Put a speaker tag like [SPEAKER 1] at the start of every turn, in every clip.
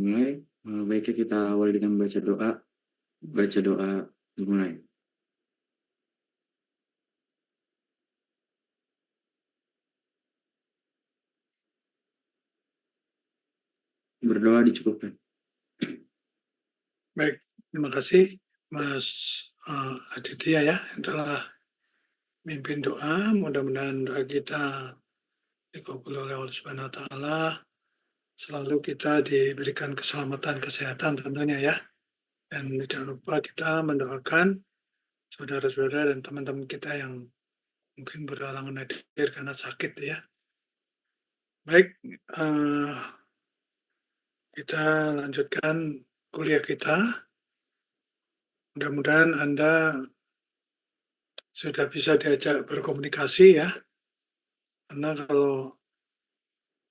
[SPEAKER 1] Mulai. Baiknya kita awal dengan baca doa. Baca doa dimulai. Berdoa dicukupkan.
[SPEAKER 2] Baik, terima kasih Mas Aditya ya yang telah mimpin doa. Mudah-mudahan doa kita dikabul oleh Allah Subhanahu wa taala. Selalu kita diberikan keselamatan, kesehatan tentunya ya. Dan jangan lupa kita mendoakan saudara-saudara dan teman-teman kita yang mungkin berhalangan hadir karena sakit ya. Baik, kita lanjutkan kuliah kita. Mudah-mudahan Anda sudah bisa diajak berkomunikasi ya. Karena kalau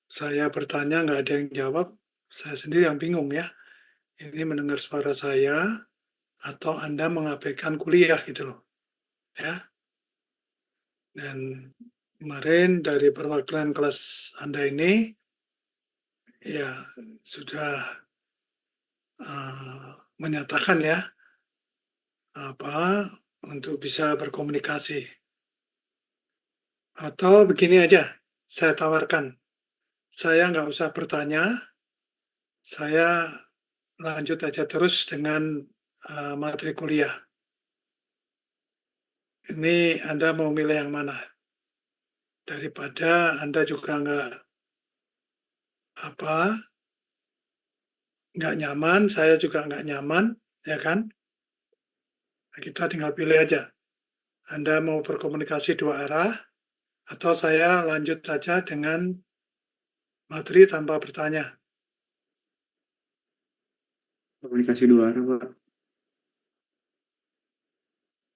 [SPEAKER 2] saya bertanya nggak ada yang jawab, saya sendiri yang bingung ya. Ini mendengar suara saya atau Anda mengabaikan kuliah gitu loh. Ya. Dan kemarin dari perwakilan kelas Anda ini ya sudah menyatakan ya untuk bisa berkomunikasi. Atau begini aja, saya tawarkan, saya nggak usah bertanya, saya lanjut aja terus dengan materi kuliah. Ini Anda mau milih yang mana? Daripada Anda juga nggak nyaman, saya juga nggak nyaman, ya kan? Nah, kita tinggal pilih aja. Anda mau berkomunikasi dua arah, atau saya lanjut saja dengan materi tanpa bertanya.
[SPEAKER 1] Komunikasi dua arah, Pak.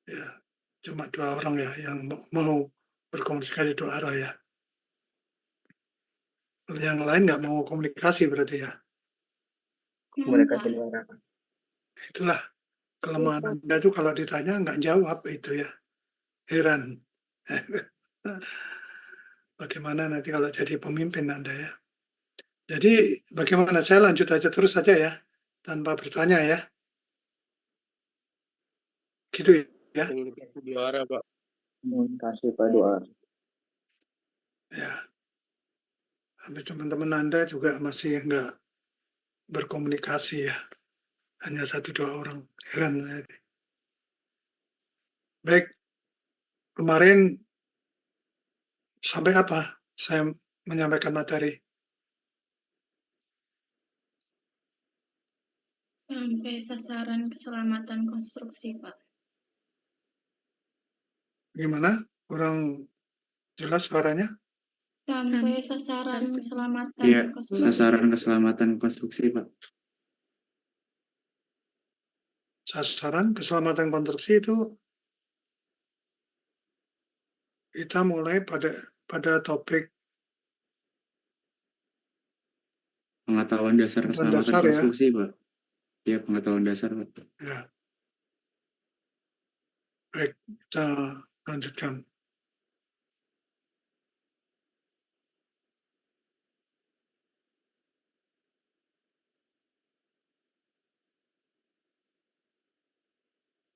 [SPEAKER 2] Ya, cuma dua orang ya yang mau berkomunikasi dua arah ya. Yang lain nggak mau komunikasi berarti ya.
[SPEAKER 3] Komunikasi dua arah.
[SPEAKER 2] Itulah kelemahan Anda itu kalau ditanya nggak jawab itu ya. Heran. Bagaimana nanti kalau jadi pemimpin Anda ya. Jadi bagaimana saya lanjut aja terus saja ya. Tanpa bertanya ya. Gitu ya.
[SPEAKER 4] Komunikasi dua arah, Pak.
[SPEAKER 3] Komunikasi pada arah.
[SPEAKER 2] Ya. Tapi teman-teman Anda juga masih nggak berkomunikasi ya. Hanya satu dua orang. Heran. Baik. Kemarin sampai apa saya menyampaikan materi?
[SPEAKER 5] Sampai sasaran keselamatan konstruksi, Pak.
[SPEAKER 2] Gimana? Kurang jelas suaranya?
[SPEAKER 5] Sampai sasaran keselamatan
[SPEAKER 1] Iya,
[SPEAKER 5] konstruksi.
[SPEAKER 1] sasaran keselamatan konstruksi, Pak.
[SPEAKER 2] Sasaran keselamatan konstruksi itu kita mulai pada topik
[SPEAKER 1] Pengetahuan dasar keselamatan
[SPEAKER 2] dasar ya.
[SPEAKER 1] konstruksi, Pak. Iya, pengetahuan dasar, Pak.
[SPEAKER 2] Ya. Baik, kita lanjutkan.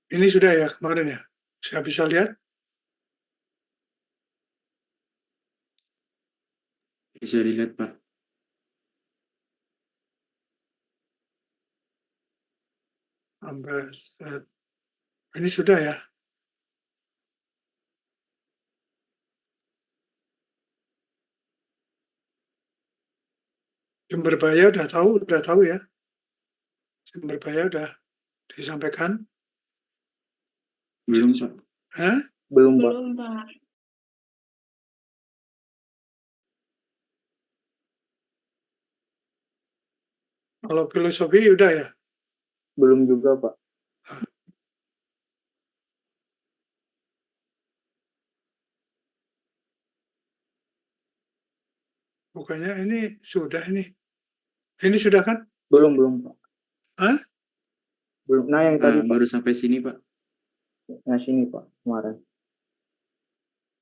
[SPEAKER 2] Ini sudah ya kemarin ya? Saya bisa lihat?
[SPEAKER 1] Bisa dilihat, Pak.
[SPEAKER 2] Ini sudah ya? Sumber bahaya udah tahu ya? Sumber bahaya udah disampaikan?
[SPEAKER 1] Belum, Pak.
[SPEAKER 2] Hah?
[SPEAKER 3] Belum, Pak.
[SPEAKER 5] Belum, Pak.
[SPEAKER 2] Kalau filosofi udah ya?
[SPEAKER 3] Belum juga, Pak.
[SPEAKER 2] Bukannya ini sudah ini. Ini sudah kan?
[SPEAKER 3] Belum, Pak.
[SPEAKER 2] Hah?
[SPEAKER 3] Belum. Nah, yang tadi, Pak.
[SPEAKER 1] Baru sampai sini, Pak.
[SPEAKER 3] Nah, sini, Pak. Kemarin.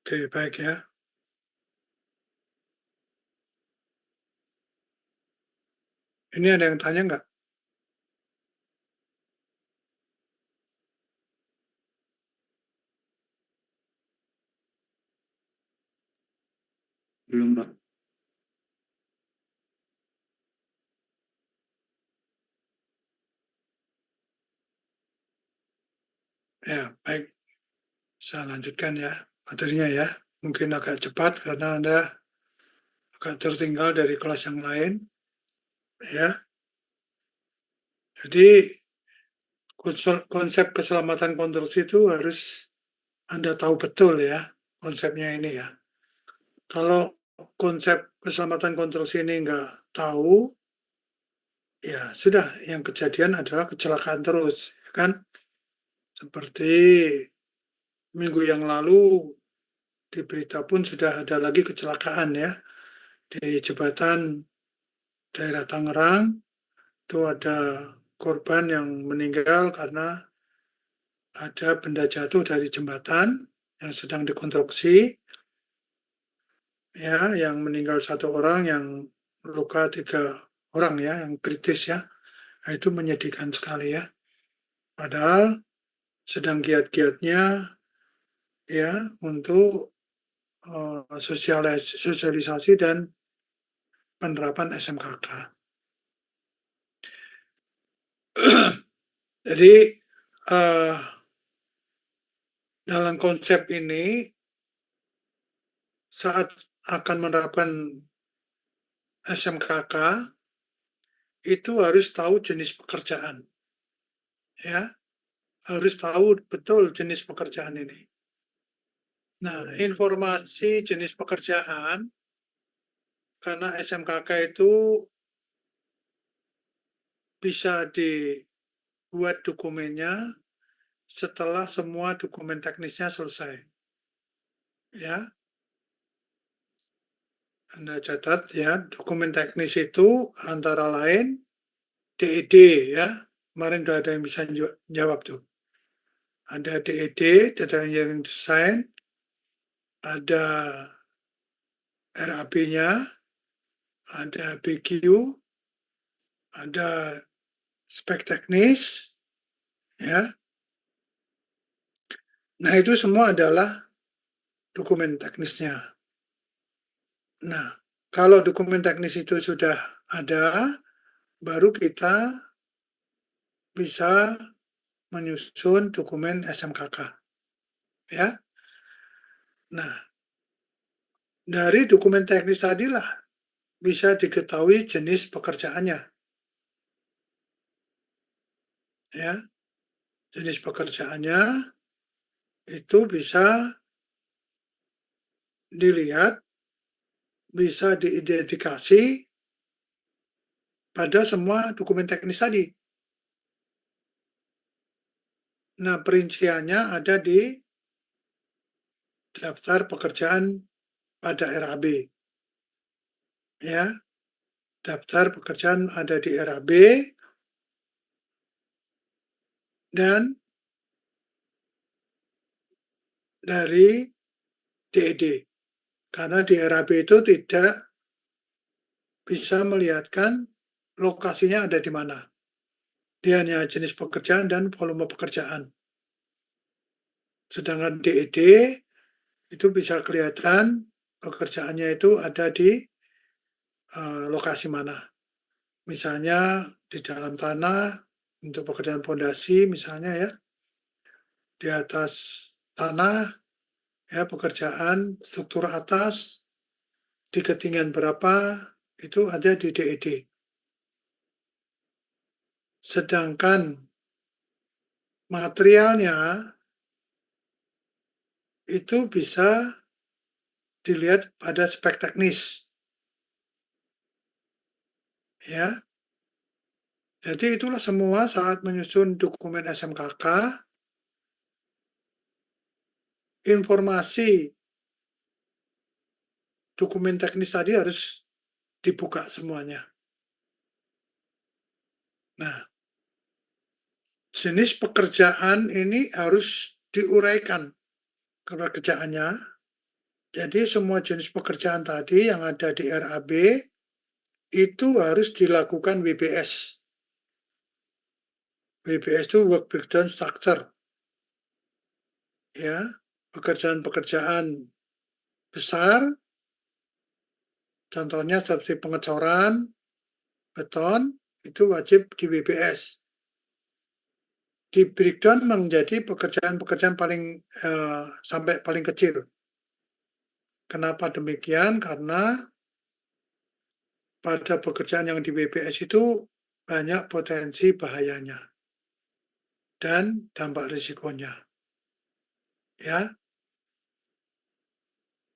[SPEAKER 2] Oke, baik ya. Ini ada yang tanya nggak?
[SPEAKER 1] Belum, Pak.
[SPEAKER 2] Ya, baik. Saya lanjutkan ya materinya ya. Mungkin agak cepat karena Anda agak tertinggal dari kelas yang lain. Ya, jadi konsep keselamatan konstruksi itu harus Anda tahu betul ya konsepnya ini ya. Kalau konsep keselamatan konstruksi ini nggak tahu, ya sudah, yang kejadian adalah kecelakaan terus, ya kan? Seperti minggu yang lalu di berita pun sudah ada lagi kecelakaan ya di jembatan daerah Tangerang. Itu ada korban yang meninggal karena ada benda jatuh dari jembatan yang sedang dikonstruksi. Ya, yang meninggal 1 orang, yang luka 3 orang ya, yang kritis ya. Nah, itu menyedihkan sekali ya. Padahal sedang giat-giatnya ya untuk sosialisasi dan penerapan SMKK. Jadi dalam konsep ini saat akan menerapkan SMKK itu harus tahu jenis pekerjaan. Ya, harus tahu betul jenis pekerjaan ini. Nah, informasi jenis pekerjaan karena SMKK itu bisa dibuat dokumennya setelah semua dokumen teknisnya selesai. Ya, Anda catat ya, dokumen teknis itu antara lain DED ya. Kemarin sudah ada yang bisa jawab tuh. Ada DED, Data Engineering Design, ada RAB-nya, ada BQ, ada spek teknis, ya. Nah, itu semua adalah dokumen teknisnya. Nah, kalau dokumen teknis itu sudah ada, baru kita bisa menyusun dokumen SMKK. Ya. Nah, dari dokumen teknis tadilah bisa diketahui jenis pekerjaannya. Ya. Jenis pekerjaannya itu bisa dilihat, bisa diidentifikasi pada semua dokumen teknis tadi. Nah, perinciannya ada di daftar pekerjaan pada RAB. Ya, daftar pekerjaan ada di RAB dan dari DED. Karena di RAB itu tidak bisa melihatkan lokasinya ada di mana. Dia hanya jenis pekerjaan dan volume pekerjaan. Sedangkan DED itu bisa kelihatan pekerjaannya itu ada di lokasi mana. Misalnya di dalam tanah untuk pekerjaan fondasi misalnya ya, di atas tanah ya, pekerjaan struktur atas di ketinggian berapa itu ada di DED. Sedangkan materialnya itu bisa dilihat pada spek teknis. Ya. Jadi itulah semua saat menyusun dokumen SMKK, informasi dokumen teknis tadi harus dibuka semuanya. Nah, jenis pekerjaan ini harus diuraikan pekerjaannya. Jadi semua jenis pekerjaan tadi yang ada di RAB itu harus dilakukan WBS. WBS itu Work Breakdown Structure. Ya, pekerjaan-pekerjaan besar, contohnya seperti pengecoran, beton, itu wajib di WBS. Di breakdown menjadi pekerjaan-pekerjaan paling sampai paling kecil. Kenapa demikian? Karena pada pekerjaan yang di WBS itu banyak potensi bahayanya dan dampak risikonya. Ya,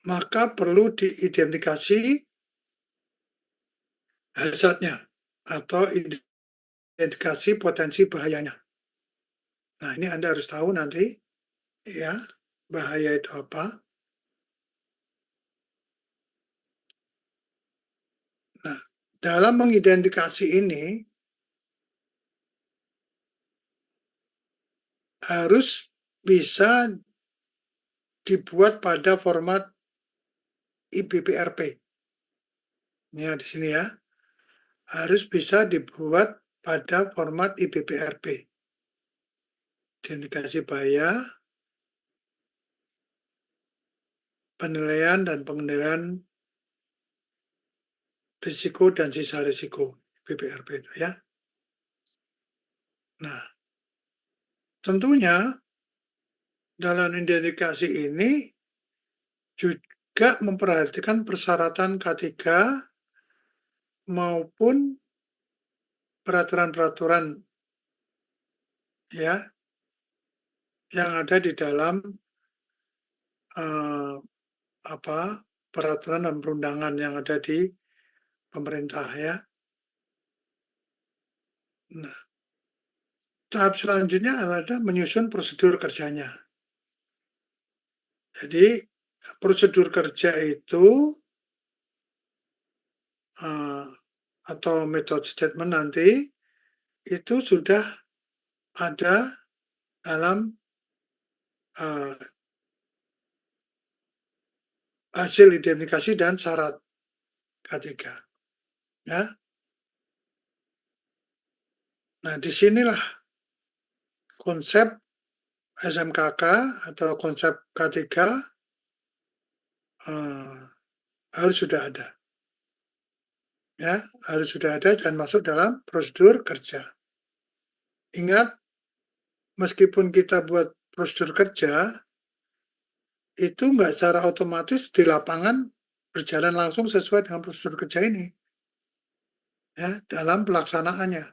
[SPEAKER 2] maka perlu diidentifikasi hazardnya atau identifikasi potensi bahayanya. Nah, ini Anda harus tahu nanti, ya, bahaya itu apa. Nah, dalam mengidentifikasi ini, harus bisa dibuat pada format IBPRP. Ini di sini ya. Harus bisa dibuat pada format IBPRP. Identifikasi bahaya, penilaian dan pengendalian risiko dan sisa risiko IBPRP itu ya. Nah, tentunya dalam identifikasi ini juga memperhatikan persyaratan K3 maupun peraturan-peraturan ya yang ada di dalam peraturan dan perundangan yang ada di pemerintah ya. Nah, tahap selanjutnya adalah menyusun prosedur kerjanya. Jadi prosedur kerja itu atau method statement nanti itu sudah ada dalam hasil identifikasi dan syarat K3. Ya. Nah, disinilah konsep SMKK atau konsep K3 harus sudah ada. Ya, harus sudah ada dan masuk dalam prosedur kerja. Ingat, meskipun kita buat prosedur kerja, itu nggak secara otomatis di lapangan berjalan langsung sesuai dengan prosedur kerja ini. Ya, dalam pelaksanaannya.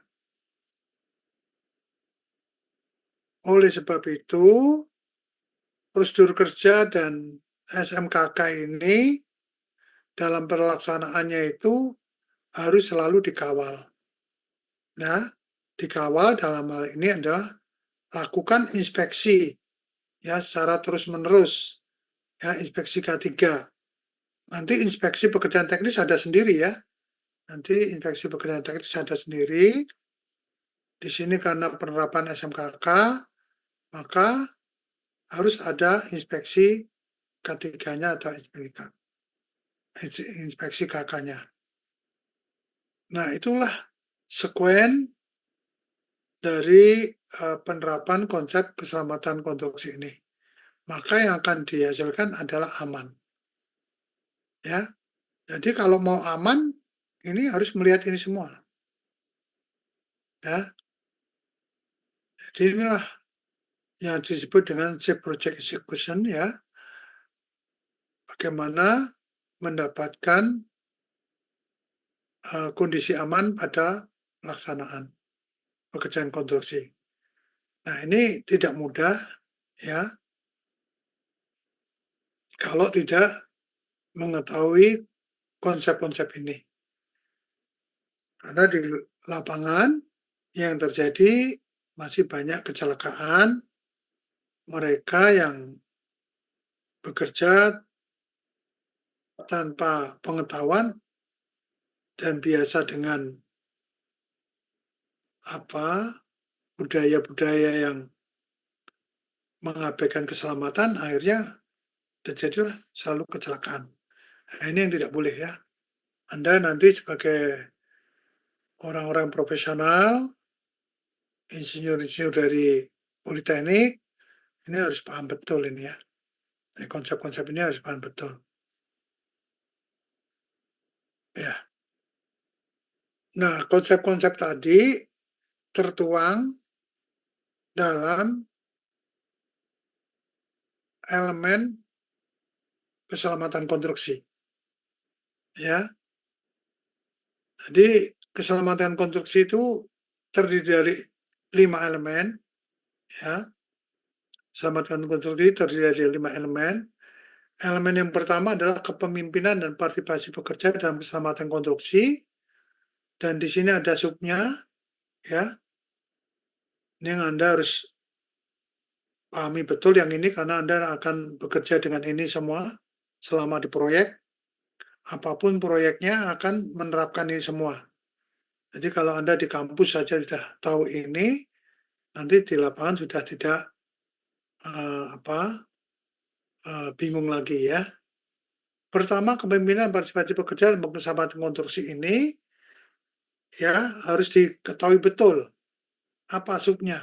[SPEAKER 2] Oleh sebab itu, prosedur kerja dan SMKK ini dalam pelaksanaannya itu harus selalu dikawal. Nah, dikawal dalam hal ini adalah lakukan inspeksi ya secara terus-menerus. Ya, inspeksi K3. Nanti inspeksi pekerjaan teknis ada sendiri ya. Nanti inspeksi pekerjaan teknis ada sendiri. Di sini karena penerapan SMKK, maka harus ada inspeksi K3-nya atau inspeksi KK-nya. Nah, itulah sekuen dari penerapan konsep keselamatan konstruksi ini. Maka yang akan dihasilkan adalah aman. Ya. Jadi kalau mau aman, ini harus melihat ini semua. Ya. Jadi inilah yang disebut dengan safe project execution ya. Bagaimana mendapatkan kondisi aman pada pelaksanaan pekerjaan konstruksi. Nah, ini tidak mudah ya kalau tidak mengetahui konsep-konsep ini. Karena di lapangan yang terjadi masih banyak kecelakaan, mereka yang bekerja tanpa pengetahuan dan biasa dengan budaya-budaya yang mengabaikan keselamatan, akhirnya terjadilah selalu kecelakaan. Nah, ini yang tidak boleh ya. Anda nanti sebagai orang-orang profesional, insinyur-insinyur dari Politeknik, ini harus paham betul ini ya. Konsep-konsep ini harus paham betul. Ya. Nah, konsep-konsep tadi tertuang dalam elemen keselamatan konstruksi. Ya. Jadi keselamatan konstruksi itu terdiri dari 5 elemen. Ya. Keselamatan konstruksi terdiri dari 5 elemen. Elemen yang pertama adalah kepemimpinan dan partisipasi pekerja dalam keselamatan konstruksi. Dan di sini ada subnya, ya. Ini yang Anda harus pahami betul yang ini karena Anda akan bekerja dengan ini semua selama di proyek. Apapun proyeknya akan menerapkan ini semua. Jadi kalau Anda di kampus saja sudah tahu ini, nanti di lapangan sudah tidak bingung lagi ya. Pertama, kepemimpinan partisipasi pekerja dalam keselamatan konstruksi ini ya harus diketahui betul apa subnya.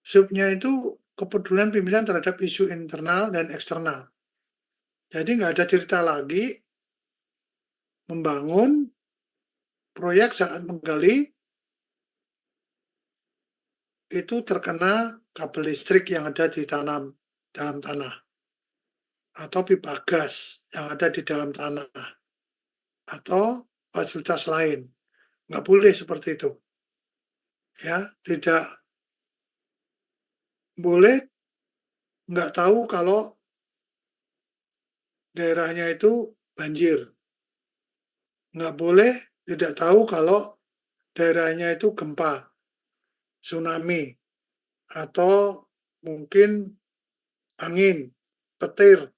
[SPEAKER 2] Subnya itu kepedulian pimpinan terhadap isu internal dan eksternal. Jadi nggak ada cerita lagi membangun proyek saat menggali itu terkena kabel listrik yang ada di dalam tanah atau pipa gas yang ada di dalam tanah atau fasilitas lain. Nggak boleh seperti itu. Ya, tidak boleh nggak tahu kalau daerahnya itu banjir. Nggak boleh tidak tahu kalau daerahnya itu gempa, tsunami, atau mungkin angin, petir,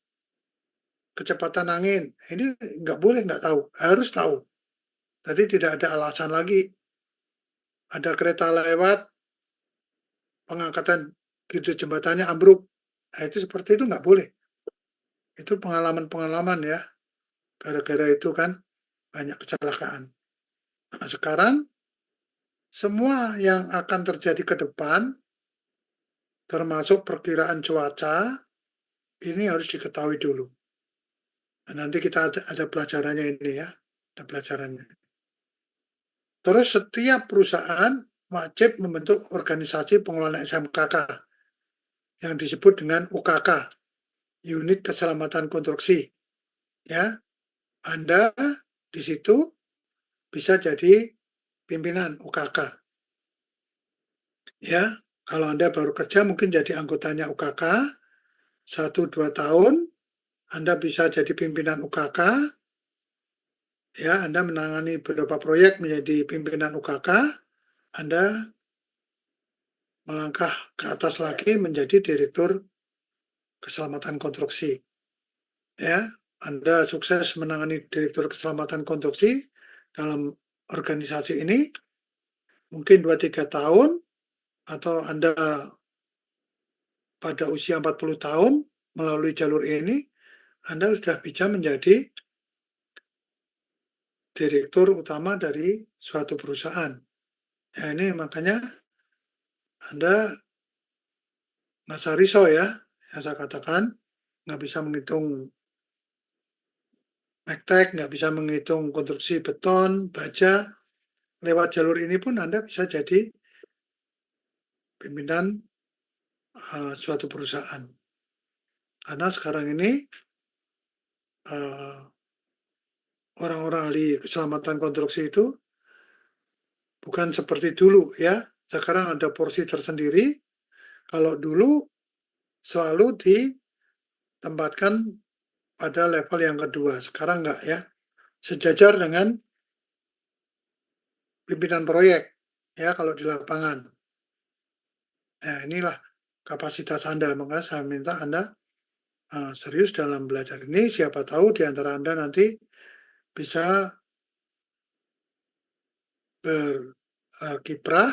[SPEAKER 2] kecepatan angin. Ini nggak boleh nggak tahu, harus tahu. Jadi tidak ada alasan lagi. Ada kereta lewat, pengangkatan gitu jembatannya ambruk. Nah, itu seperti itu nggak boleh. Itu pengalaman-pengalaman ya. Gara-gara itu kan banyak kecelakaan. Nah, sekarang semua yang akan terjadi ke depan, termasuk perkiraan cuaca, ini harus diketahui dulu. Nah, nanti kita ada pelajarannya ini ya, ada pelajarannya. Terus setiap perusahaan wajib membentuk organisasi pengelolaan SMKK yang disebut dengan UKK, Unit Keselamatan Konstruksi. Ya, Anda di situ bisa jadi pimpinan UKK. Ya, kalau Anda baru kerja mungkin jadi anggotanya UKK 1-2 tahun, Anda bisa jadi pimpinan UKK. Ya, Anda menangani beberapa proyek menjadi pimpinan UKK, Anda melangkah ke atas lagi menjadi direktur keselamatan konstruksi. Ya, Anda sukses menangani direktur keselamatan konstruksi dalam organisasi ini, mungkin 2-3 tahun, atau Anda pada usia 40 tahun melalui jalur ini, Anda sudah bisa menjadi direktur utama dari suatu perusahaan. Ya, ini makanya Anda nggak usah risau ya, yang saya katakan, nggak bisa menghitung mektek, nggak bisa menghitung konstruksi beton, baja. Lewat jalur ini pun Anda bisa jadi pimpinan suatu perusahaan. Karena sekarang ini orang-orang ahli keselamatan konstruksi itu bukan seperti dulu ya. Sekarang ada porsi tersendiri. Kalau dulu selalu ditempatkan pada level yang kedua. Sekarang enggak ya. Sejajar dengan pimpinan proyek ya kalau di lapangan. Nah, inilah kapasitas Anda. Maka saya minta Anda serius dalam belajar ini. Siapa tahu di antara Anda nanti bisa berkiprah,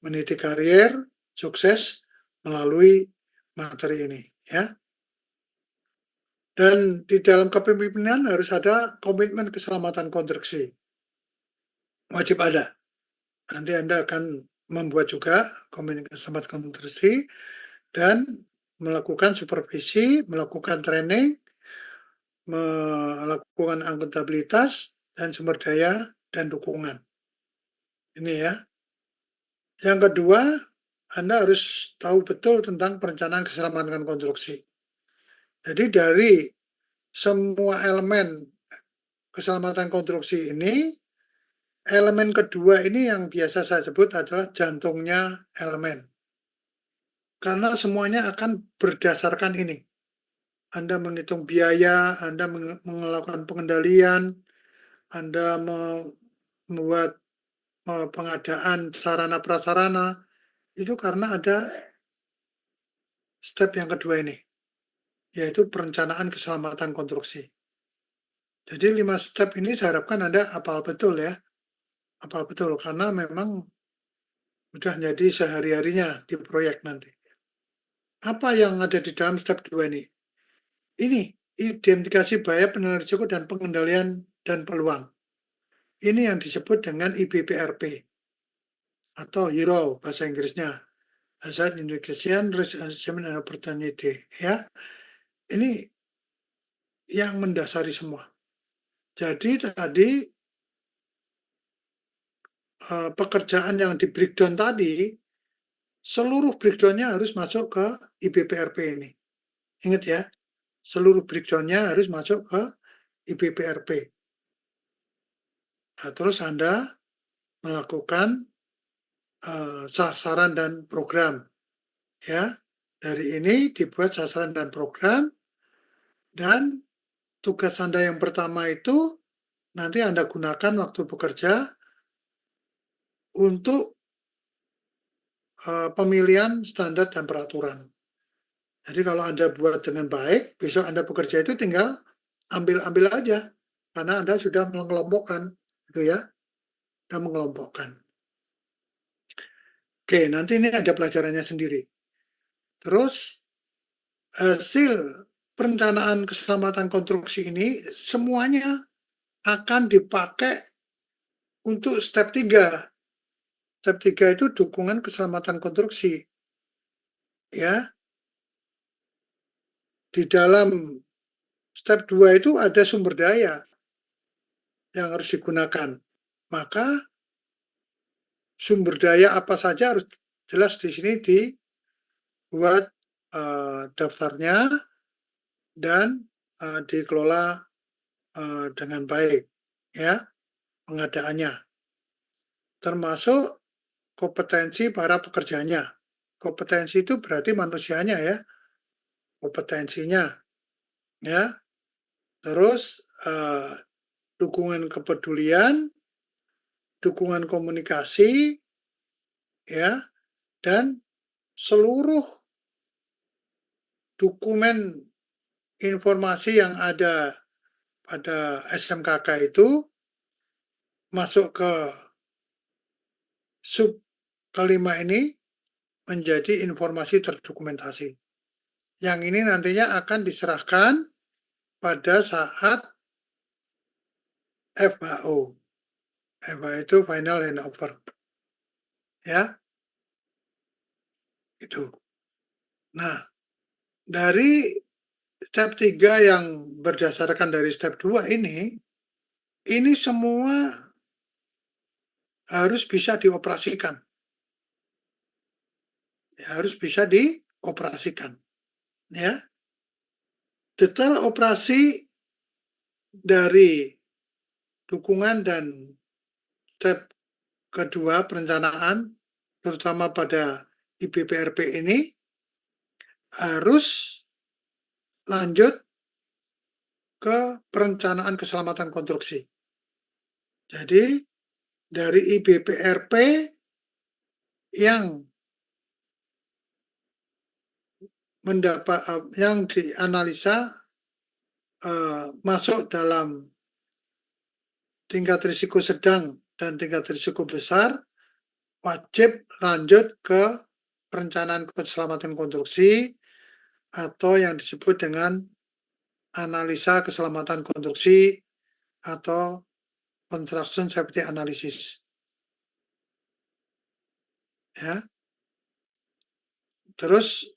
[SPEAKER 2] meniti karier, sukses melalui materi ini ya. Dan di dalam kepemimpinan harus ada komitmen keselamatan konstruksi. Wajib ada. Nanti Anda akan membuat juga komitmen keselamatan konstruksi dan melakukan supervisi, melakukan training, melakukan akuntabilitas dan sumber daya dan dukungan. Ini ya. Yang kedua, Anda harus tahu betul tentang perencanaan keselamatan konstruksi. Jadi dari semua elemen keselamatan konstruksi ini, elemen kedua ini yang biasa saya sebut adalah jantungnya elemen. Karena semuanya akan berdasarkan ini. Anda menghitung biaya, Anda melakukan pengendalian, Anda membuat pengadaan sarana prasarana, itu karena ada step yang kedua ini, yaitu perencanaan keselamatan konstruksi. Jadi 5 step ini saya harapkan Anda hafal betul ya. Hafal betul, karena memang sudah jadi sehari-harinya di proyek nanti. Apa yang ada di dalam step 2 ini? Ini, identifikasi bahaya, penilaian risiko, dan pengendalian dan peluang. Ini yang disebut dengan IBPRP atau HERO bahasa Inggrisnya. Hazard Investigation, Risk Assessment and Opportunity. Ya, ini yang mendasari semua. Jadi tadi pekerjaan yang di breakdown tadi, seluruh breakdown-nya harus masuk ke IBPRP ini. Ingat ya, seluruh breakdown-nya harus masuk ke IBPRP. Nah, terus Anda melakukan sasaran dan program. Ya, dari ini dibuat sasaran dan program, dan tugas Anda yang pertama itu nanti Anda gunakan waktu bekerja untuk pemilihan standar dan peraturan. Jadi kalau Anda buat dengan baik, besok Anda bekerja itu tinggal ambil aja, karena Anda sudah mengelompokkan, gitu ya, dan mengelompokkan. Oke, nanti ini ada pelajarannya sendiri. Terus hasil perencanaan keselamatan konstruksi ini semuanya akan dipakai untuk step 3. Step 3 itu dukungan keselamatan konstruksi. Ya. Di dalam step 2 itu ada sumber daya yang harus digunakan. Maka sumber daya apa saja harus jelas di sini dibuat daftarnya dan dikelola dengan baik, ya, pengadaannya. Termasuk kompetensi para pekerjanya. Kompetensi itu berarti manusianya ya, kompetensinya, ya. Terus dukungan kepedulian, dukungan komunikasi, ya, dan seluruh dokumen informasi yang ada pada SMKK itu masuk ke sub kelima ini menjadi informasi terdokumentasi. Yang ini nantinya akan diserahkan pada saat FHO. FHO itu final handover. Ya. Itu. Nah, dari step 3 yang berdasarkan dari step 2 ini semua harus bisa dioperasikan. Ya, harus bisa dioperasikan. Ya. Detail operasi dari dukungan dan step kedua perencanaan, terutama pada IBPRP ini, harus lanjut ke perencanaan keselamatan konstruksi. Jadi dari IBPRP yang yang dianalisa masuk dalam tingkat risiko sedang dan tingkat risiko besar, wajib lanjut ke perencanaan keselamatan konstruksi atau yang disebut dengan analisa keselamatan konstruksi atau construction safety analysis. Ya. Terus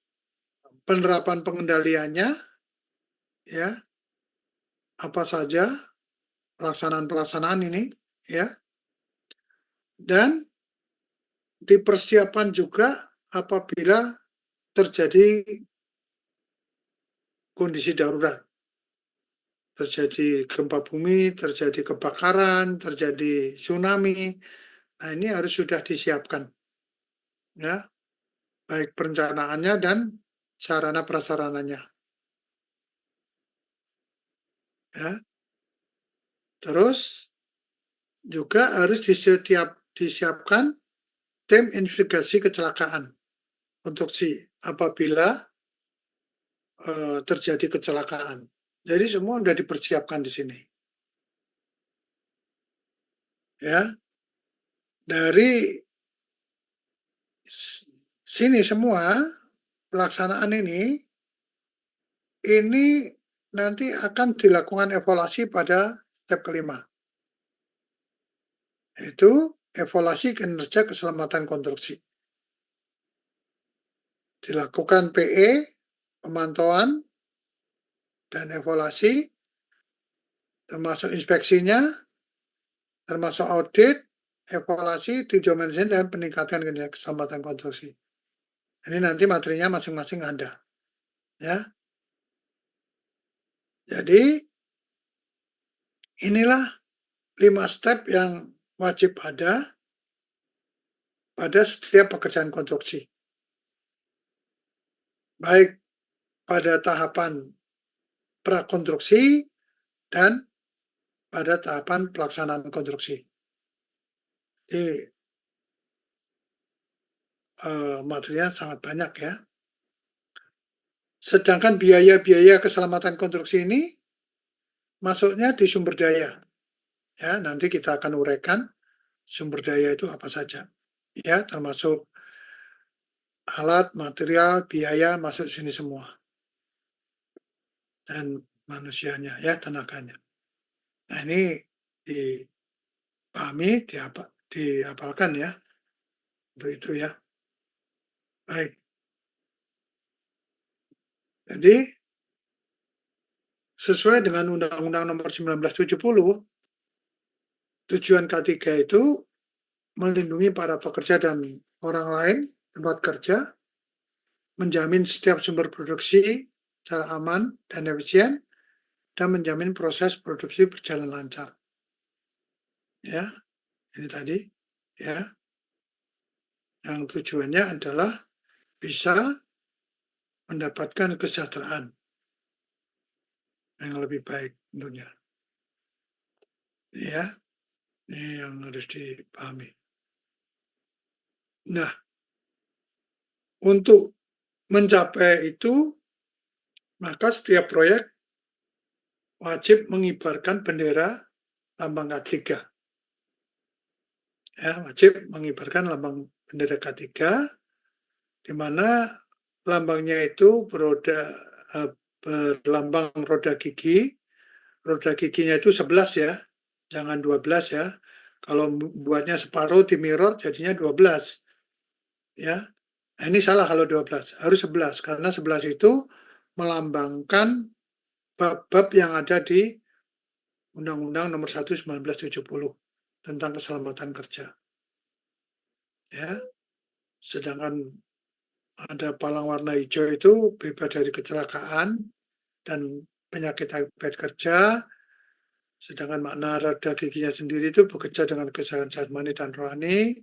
[SPEAKER 2] penerapan pengendaliannya, ya, apa saja pelaksanaan ini, ya, dan dipersiapkan juga apabila terjadi kondisi darurat, terjadi gempa bumi, terjadi kebakaran, terjadi tsunami. Nah, ini harus sudah disiapkan, ya, baik perencanaannya dan sarana prasarananya, ya. Terus juga harus disiapkan tim investigasi kecelakaan konstruksi apabila terjadi kecelakaan. Jadi semua sudah dipersiapkan di sini. Ya, dari sini semua pelaksanaan ini nanti akan dilakukan evaluasi pada step kelima. Itu evaluasi kinerja keselamatan konstruksi. Dilakukan PE, pemantauan, dan evaluasi, termasuk inspeksinya, termasuk audit, evaluasi, tinjau manajemen, dan peningkatan kinerja keselamatan konstruksi. Ini nanti materinya masing-masing ada. Ya. Jadi, inilah 5 step yang wajib ada pada setiap pekerjaan konstruksi. Baik pada tahapan prakonstruksi dan pada tahapan pelaksanaan konstruksi. Jadi, materinya sangat banyak ya. Sedangkan biaya-biaya keselamatan konstruksi ini masuknya di sumber daya. Ya, nanti kita akan uraikan sumber daya itu apa saja. Ya, termasuk alat, material, biaya masuk sini semua. Dan manusianya, ya, tenaganya. Nah, ini dipahami, dihafalkan ya. Untuk itu ya. Baik. Jadi, sesuai dengan Undang-Undang Nomor 1970, tujuan K3 itu melindungi para pekerja dan orang lain tempat kerja, menjamin setiap sumber produksi secara aman dan efisien, dan menjamin proses produksi berjalan lancar. Ya, ini tadi, ya, yang tujuannya adalah bisa mendapatkan kesejahteraan yang lebih baik tentunya. Ya, ini yang harus dipahami. Nah, untuk mencapai itu, maka setiap proyek wajib mengibarkan bendera lambang K3. Ya, wajib mengibarkan lambang bendera K3, di mana lambangnya itu berlambang roda gigi. Roda giginya itu 11 ya, jangan 12 ya. Kalau buatnya separuh di mirror jadinya 12. Ya. Nah, ini salah kalau 12, harus 11 karena 11 itu melambangkan bab-bab yang ada di Undang-Undang Nomor 1 1970 tentang keselamatan kerja. Ya. Sedangkan ada palang warna hijau itu bebas dari kecelakaan dan penyakit akibat kerja. Sedangkan makna roda giginya sendiri itu bekerja dengan kesehatan jasmani dan rohani.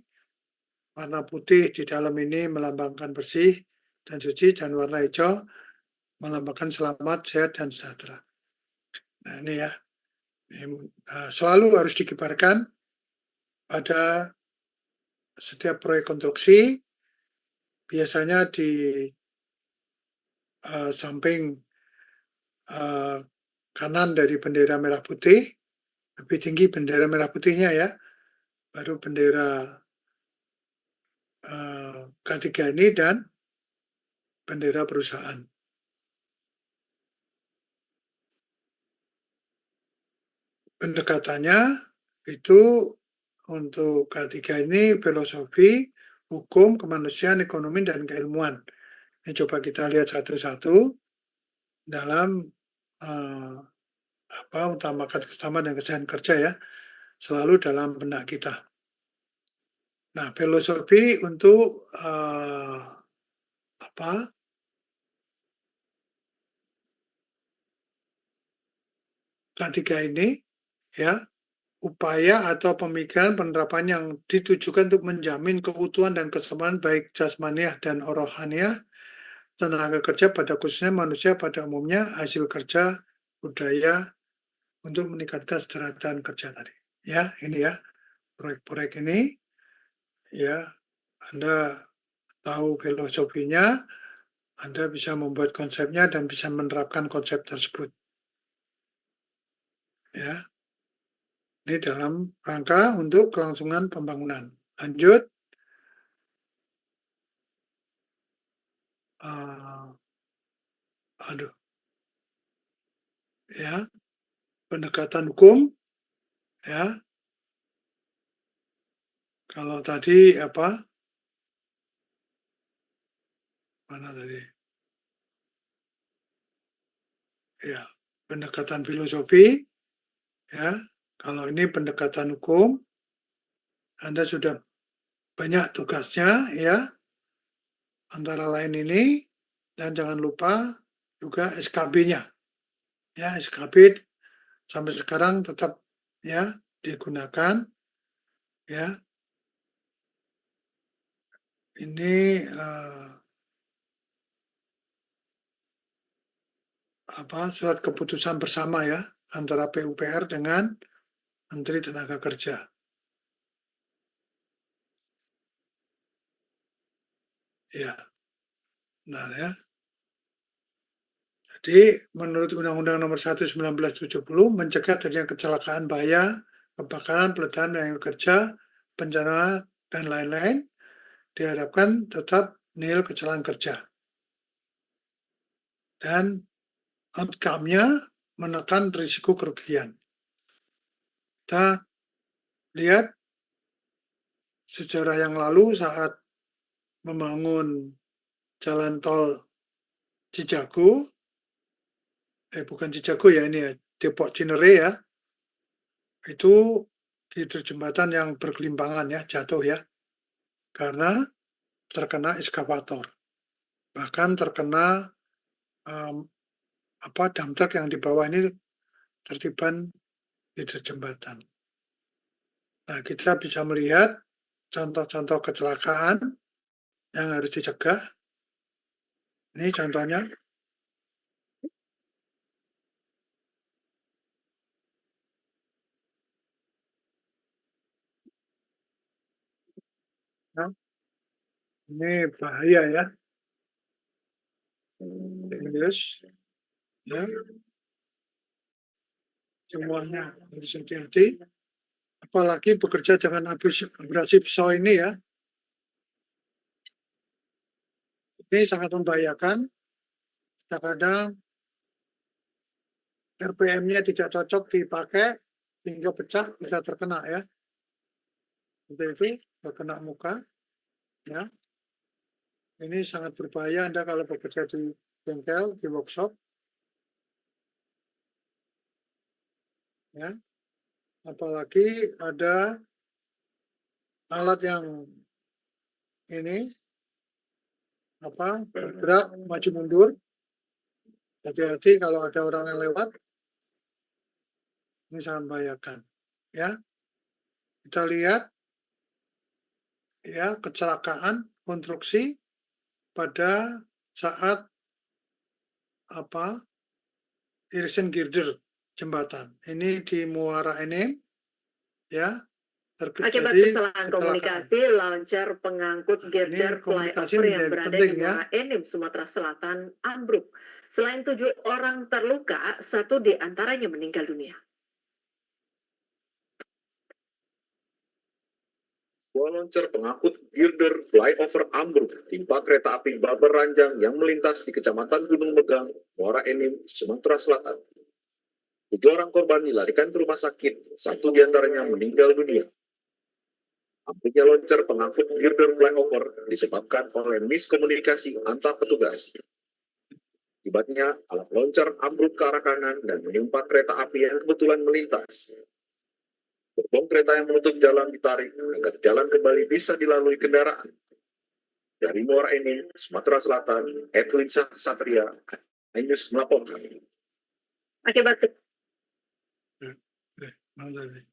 [SPEAKER 2] Warna putih di dalam ini melambangkan bersih dan suci, dan warna hijau melambangkan selamat, sehat, dan sejahtera. Nah, ini ya, selalu harus dikibarkan pada setiap proyek konstruksi, biasanya di samping kanan dari bendera merah putih, lebih tinggi bendera merah putihnya ya, baru bendera K3 ini dan bendera perusahaan. pendekatannya itu untuk ketiga ini filosofi, hukum, kemanusiaan, ekonomi, dan keilmuan. Ini coba kita lihat satu-satu dalam utamakan kesetaraan dan kesehatan kerja ya, selalu dalam benak kita. Nah, filosofi untuk ketiga ini ya, upaya atau pemikiran penerapan yang ditujukan untuk menjamin keutuhan dan kesetaraan baik jasmaniah dan rohaniah tenaga kerja pada khususnya manusia pada umumnya, hasil kerja, budaya untuk meningkatkan kesejahteraan kerja tadi. Ya, ini ya, proyek-proyek ini ya, Anda tahu filosofinya, Anda bisa membuat konsepnya dan bisa menerapkan konsep tersebut. Ya. Ini dalam rangka untuk kelangsungan pembangunan. Lanjut. Ya, pendekatan hukum. Ya. Kalau tadi mana tadi? Ya, pendekatan filosofi. Ya, kalau ini pendekatan hukum, Anda sudah banyak tugasnya ya. Antara lain ini, dan jangan lupa juga SKB-nya. Ya, SKB sampai sekarang tetap ya digunakan ya. Ini surat keputusan bersama ya antara PUPR dengan Menteri Tenaga Kerja. Ya. Nah ya. Jadi menurut Undang-Undang Nomor 1 1970 mencegah terjadinya kecelakaan bahaya, kebakaran, peledakan yang kerja, bencana dan lain-lain diharapkan tetap nil kecelakaan kerja. Dan outcome-nya menekan risiko kerugian. Kita lihat sejarah yang lalu saat membangun jalan tol Cijago, bukan Cijago ya ini ya, Depok Cinere ya, itu di jembatan yang bergelimpangan ya, jatuh ya, karena terkena eskavator, bahkan terkena dump truck yang di bawah ini tertiban di jembatan. Nah, kita bisa melihat contoh-contoh kecelakaan yang harus dicegah. Ini contohnya. Nah, ini bahaya ya. Terus, ya. Semuanya harus hati-hati. Apalagi bekerja dengan abrasif saw ini ya. Ini sangat membahayakan. Kadang-kadang RPM-nya tidak cocok dipakai, hingga pecah, bisa terkena ya. Untuk itu, terkena muka. Ya. Ini sangat berbahaya Anda kalau bekerja di bengkel, di workshop. Ya. Apalagi ada alat yang ini bergerak maju mundur. Hati-hati kalau ada orang yang lewat. Ini sangat membahayakan. Ya. Kita lihat ya kecelakaan konstruksi pada saat irisan girder jembatan. Ini di Muara Enim ya.
[SPEAKER 4] Akibat kesalahan komunikasi, launcher pengangkut girder flyover yang berada di Muara Enim, Sumatera Selatan, ambruk. Selain 7 orang terluka, 1 diantaranya meninggal dunia.
[SPEAKER 6] Launcher pengangkut girder flyover ambruk timpa kereta api Baber Ranjang yang melintas di Kecamatan Gunung Megang, Muara Enim, Sumatera Selatan. 7 orang korban dilarikan ke rumah sakit, 1 diantaranya meninggal dunia. Ambruknya loncer pengangkut girder flyover disebabkan oleh miskomunikasi antar petugas. Akibatnya, alat loncer ambruk ke arah kanan dan menimpa kereta api yang kebetulan melintas. Gerbong kereta yang menutup jalan ditarik agar jalan kembali bisa dilalui kendaraan. Dari Muara Enim, Sumatera Selatan, Edwin Satria, Ainus melaporkan.
[SPEAKER 4] Akibat
[SPEAKER 2] Mana tadi?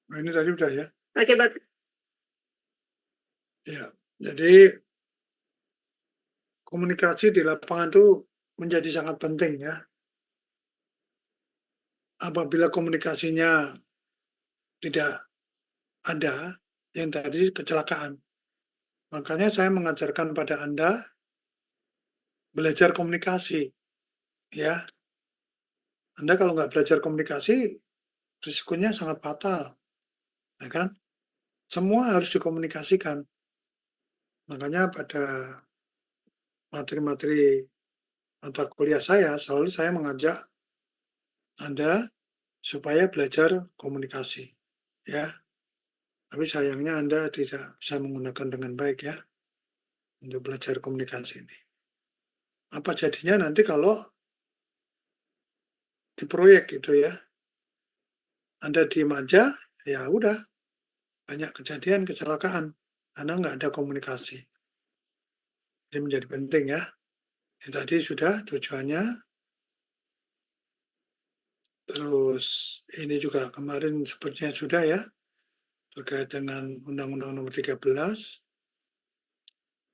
[SPEAKER 2] Nah, ini tadi udah ya.
[SPEAKER 4] akibat
[SPEAKER 2] Ya, jadi komunikasi di lapangan itu menjadi sangat penting ya. Apabila komunikasinya tidak ada, yang tadi kecelakaan. Makanya saya mengajarkan pada Anda belajar komunikasi. Ya, Anda kalau nggak belajar komunikasi, risikonya sangat fatal. Ya kan? Semua harus dikomunikasikan. Makanya pada materi-materi mata kuliah saya, selalu saya mengajak Anda supaya belajar komunikasi. Ya, tapi sayangnya Anda tidak bisa menggunakan dengan baik ya untuk belajar komunikasi ini. Apa jadinya nanti kalau di proyek gitu ya, Anda diem aja, ya udah banyak kejadian kecelakaan karena nggak ada komunikasi. Ini menjadi penting ya. Ini tadi sudah tujuannya. Terus ini juga kemarin sepertinya sudah ya, terkait dengan Undang-Undang Nomor 13.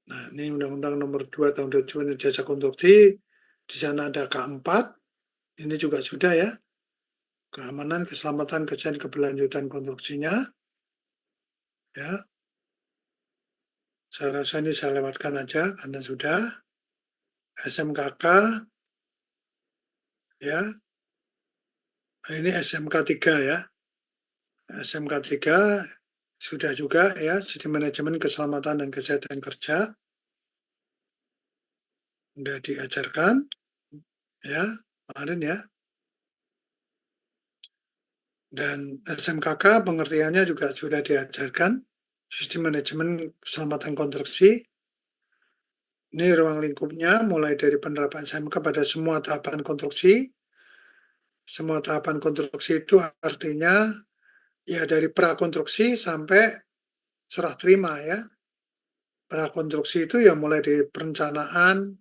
[SPEAKER 2] Nah, ini Undang-Undang Nomor 2 Tahun 2000 Jasa Konstruksi. Di sana ada K4. Ini juga sudah ya. Keamanan, keselamatan, kerjaan, keberlanjutan konstruksinya. Ya. Saya rasa ini saya lewatkan aja karena sudah. SMKK. Ya. Ini SMK 3 ya. SMK 3 sudah juga ya, Sistem Manajemen Keselamatan dan Kesehatan Kerja. Sudah diajarkan ya kemarin ya. Dan SMKK pengertiannya juga sudah diajarkan, Sistem Manajemen Keselamatan Konstruksi. Ini ruang lingkupnya mulai dari penerapan SMK pada semua tahapan konstruksi. Semua tahapan konstruksi itu artinya ya dari prakonstruksi sampai serah terima ya. Prakonstruksi itu ya mulai dari perencanaan,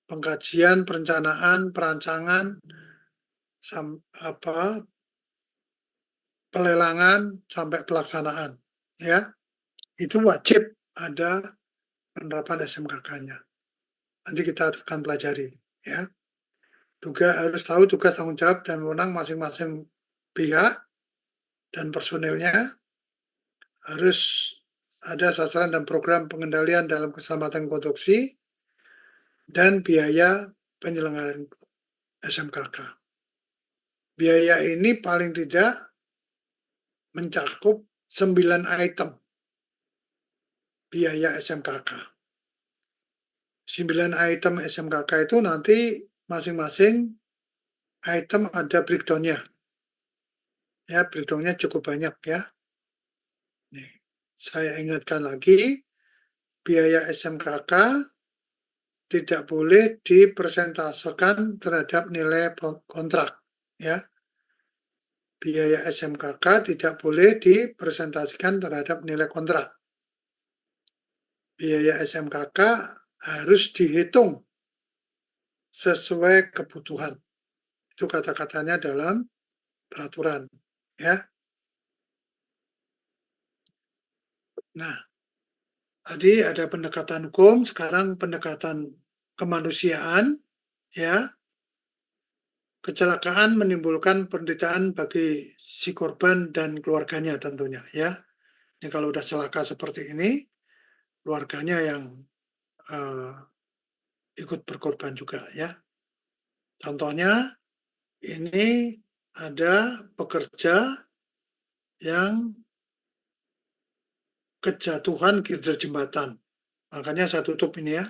[SPEAKER 2] pengkajian, perencanaan, perancangan, pelelangan sampai pelaksanaan ya. Itu wajib ada penerapan SMKK-nya. Nanti kita akan pelajari ya. Juga harus tahu tugas, tanggung jawab dan wewenang masing-masing pihak dan personilnya. Harus ada sasaran dan program pengendalian dalam keselamatan konstruksi dan biaya penyelenggaraan SMKK. Biaya ini paling tidak mencakup 9 item biaya SMKK. 9 item SMKK itu nanti masing-masing item ada breakdown-nya. Ya, breakdown-nya cukup banyak ya. Nih, saya ingatkan lagi, biaya SMKK tidak boleh dipresentasekan terhadap nilai kontrak. Ya, biaya SMKK tidak boleh dipresentasikan terhadap nilai kontrak. Biaya SMKK harus dihitung sesuai kebutuhan. Itu kata-katanya dalam peraturan. Ya. Nah, tadi ada pendekatan hukum, sekarang pendekatan kemanusiaan. Ya. Kecelakaan menimbulkan penderitaan bagi si korban dan keluarganya tentunya. Ya. Ini kalau udah celaka seperti ini, keluarganya yang ikut berkorban juga ya. Contohnya ini ada pekerja yang kejatuhan girder jembatan. Makanya saya tutup ini ya.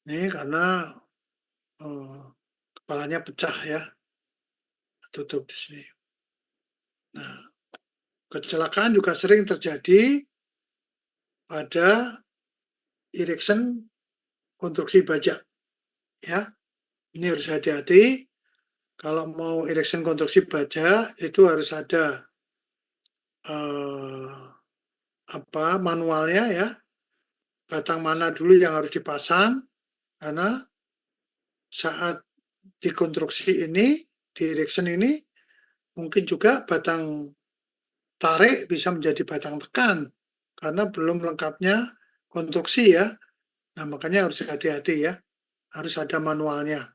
[SPEAKER 2] Ini karena kepalanya pecah ya, tutup di sini. Nah, kecelakaan juga sering terjadi pada erection konstruksi baja. Ya, ini harus hati-hati. Kalau mau erection konstruksi baja itu harus ada manualnya ya. Batang mana dulu yang harus dipasang, karena saat dikonstruksi ini, di erection ini, mungkin juga batang tarik bisa menjadi batang tekan, karena belum lengkapnya konstruksi ya. Nah, makanya harus hati-hati ya, harus ada manualnya.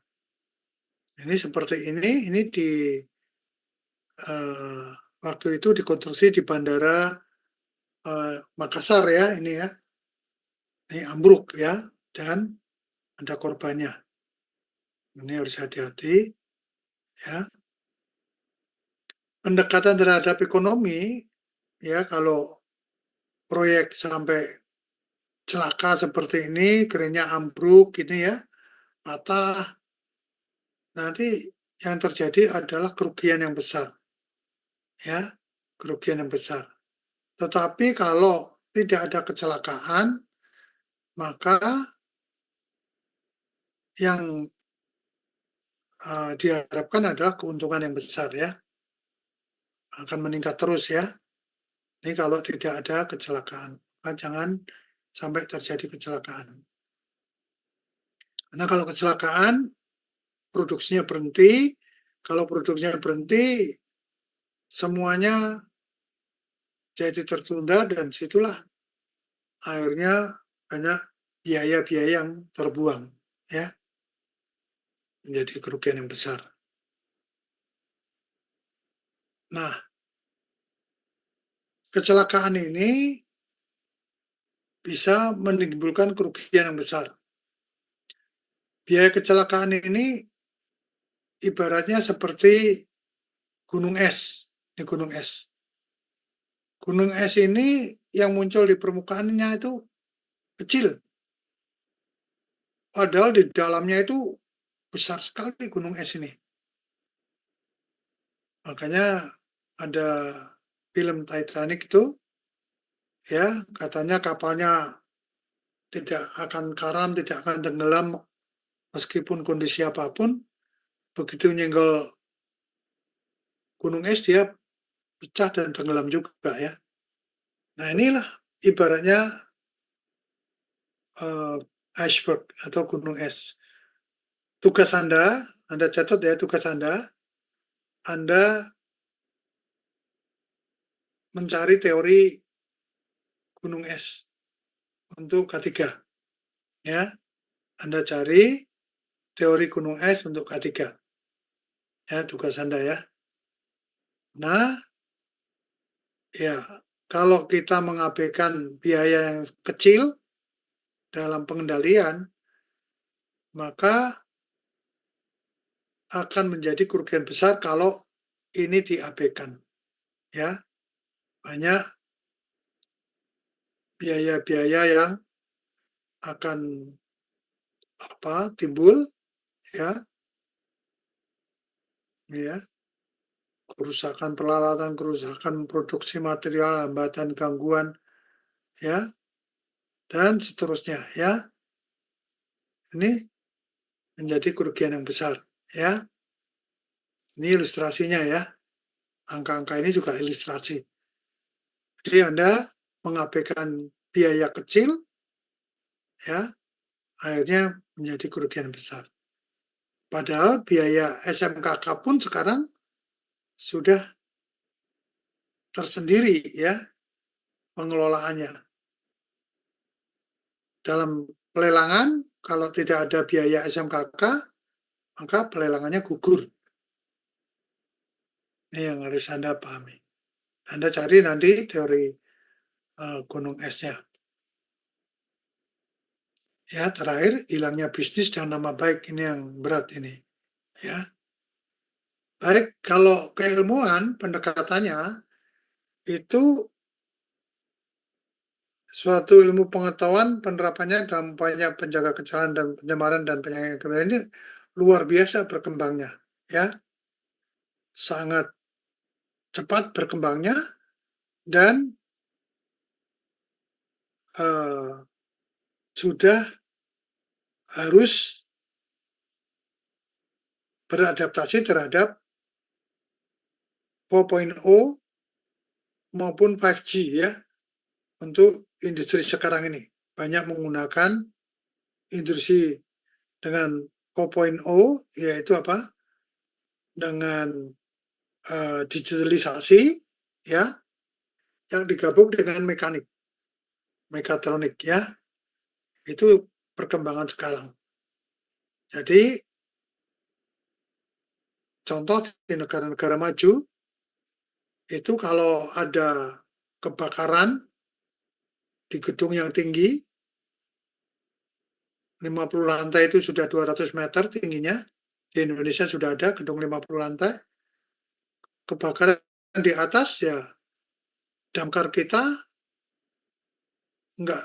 [SPEAKER 2] Ini seperti ini di waktu itu dikonstruksi di Bandara Makassar ya, ini ya. Ini ambruk ya, dan ada korbannya. Ini harus hati-hati ya. Pendekatan terhadap ekonomi ya, kalau proyek sampai celaka seperti ini, kerennya ambruk ini ya, patah, nanti yang terjadi adalah kerugian yang besar ya, kerugian yang besar. Tetapi kalau tidak ada kecelakaan, maka yang diharapkan adalah keuntungan yang besar ya, akan meningkat terus ya. Ini kalau tidak ada kecelakaan, maka jangan sampai terjadi kecelakaan. Karena kalau kecelakaan, produksinya berhenti. Kalau produksinya berhenti, semuanya jadi tertunda, dan situlah akhirnya banyak biaya-biaya yang terbuang ya, menjadi kerugian yang besar. Nah, kecelakaan ini bisa menimbulkan kerugian yang besar. Biaya kecelakaan ini ibaratnya seperti gunung es. Ini gunung es. Gunung es ini yang muncul di permukaannya itu kecil. Padahal di dalamnya itu besar sekali gunung es ini. Makanya ada film Titanic itu, ya, katanya kapalnya tidak akan karam, tidak akan tenggelam meskipun kondisi apapun. Begitu nyenggol gunung es, dia pecah dan tenggelam juga ya. Nah, inilah ibaratnya iceberg atau gunung es. Tugas Anda catat ya, tugas Anda mencari teori gunung es untuk K3 ya. Anda cari teori gunung es untuk K3 ya, tugas Anda ya. Nah ya, kalau kita mengabaikan biaya yang kecil dalam pengendalian, maka akan menjadi kerugian besar kalau ini diabaikan ya. Banyak biaya-biaya yang akan timbul ya, kerusakan peralatan, kerusakan produksi material, hambatan, gangguan ya, dan seterusnya ya. Ini menjadi kerugian yang besar ya. Ini ilustrasinya ya, angka-angka ini juga ilustrasi. Jadi Anda mengabaikan biaya kecil ya, akhirnya menjadi kerugian besar. Padahal biaya SMKK pun sekarang sudah tersendiri ya pengelolaannya. Dalam pelelangan, kalau tidak ada biaya SMKK, maka pelelangannya gugur. Ini yang harus Anda pahami. Anda cari nanti teori gunung esnya. Ya, terakhir, hilangnya bisnis dan nama baik, ini yang berat ini. Ya. Baik, kalau keilmuan pendekatannya itu suatu ilmu pengetahuan penerapannya dalam upaya penjaga kecelakaan dan penyamaran dan penyakit ini luar biasa berkembangnya, ya, sangat cepat berkembangnya dan sudah harus beradaptasi terhadap 4.0 maupun 5G ya untuk industri sekarang ini. Banyak menggunakan industri dengan 4.0 yaitu apa? Dengan digitalisasi ya yang digabung dengan mekatronik ya. Itu perkembangan sekarang. Jadi contoh di negara-negara maju itu kalau ada kebakaran di gedung yang tinggi 50 lantai itu sudah 200 meter tingginya. Di Indonesia sudah ada gedung 50 lantai. Kebakaran di atas ya damkar kita nggak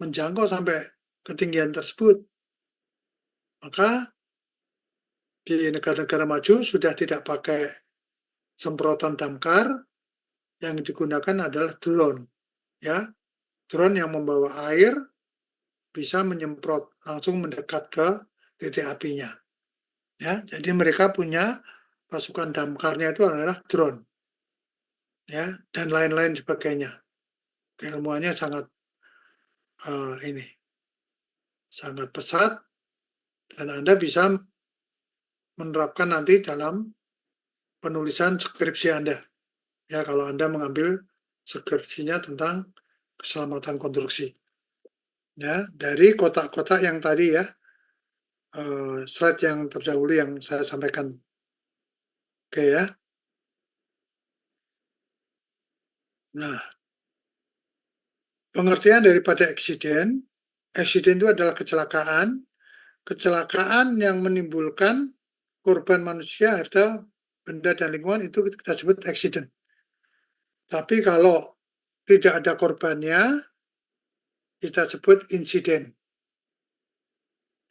[SPEAKER 2] menjangkau sampai ketinggian tersebut. Maka di negara-negara maju sudah tidak pakai semprotan damkar, yang digunakan adalah drone. Ya, drone yang membawa air bisa menyemprot langsung mendekat ke titik apinya. Ya, jadi mereka punya pasukan damkarnya itu adalah drone. Ya, dan lain-lain sebagainya. Keilmuannya sangat sangat pesat dan Anda bisa menerapkan nanti dalam penulisan skripsi Anda. Ya, kalau Anda mengambil skripsinya tentang keselamatan konstruksi. Ya, dari kotak-kotak yang tadi ya, slide yang terdahulu yang saya sampaikan. Oke ya. Nah, pengertian daripada eksiden itu adalah kecelakaan yang menimbulkan korban manusia, harta, benda, dan lingkungan, itu kita sebut eksiden. Tapi kalau tidak ada korbannya, kita sebut insiden.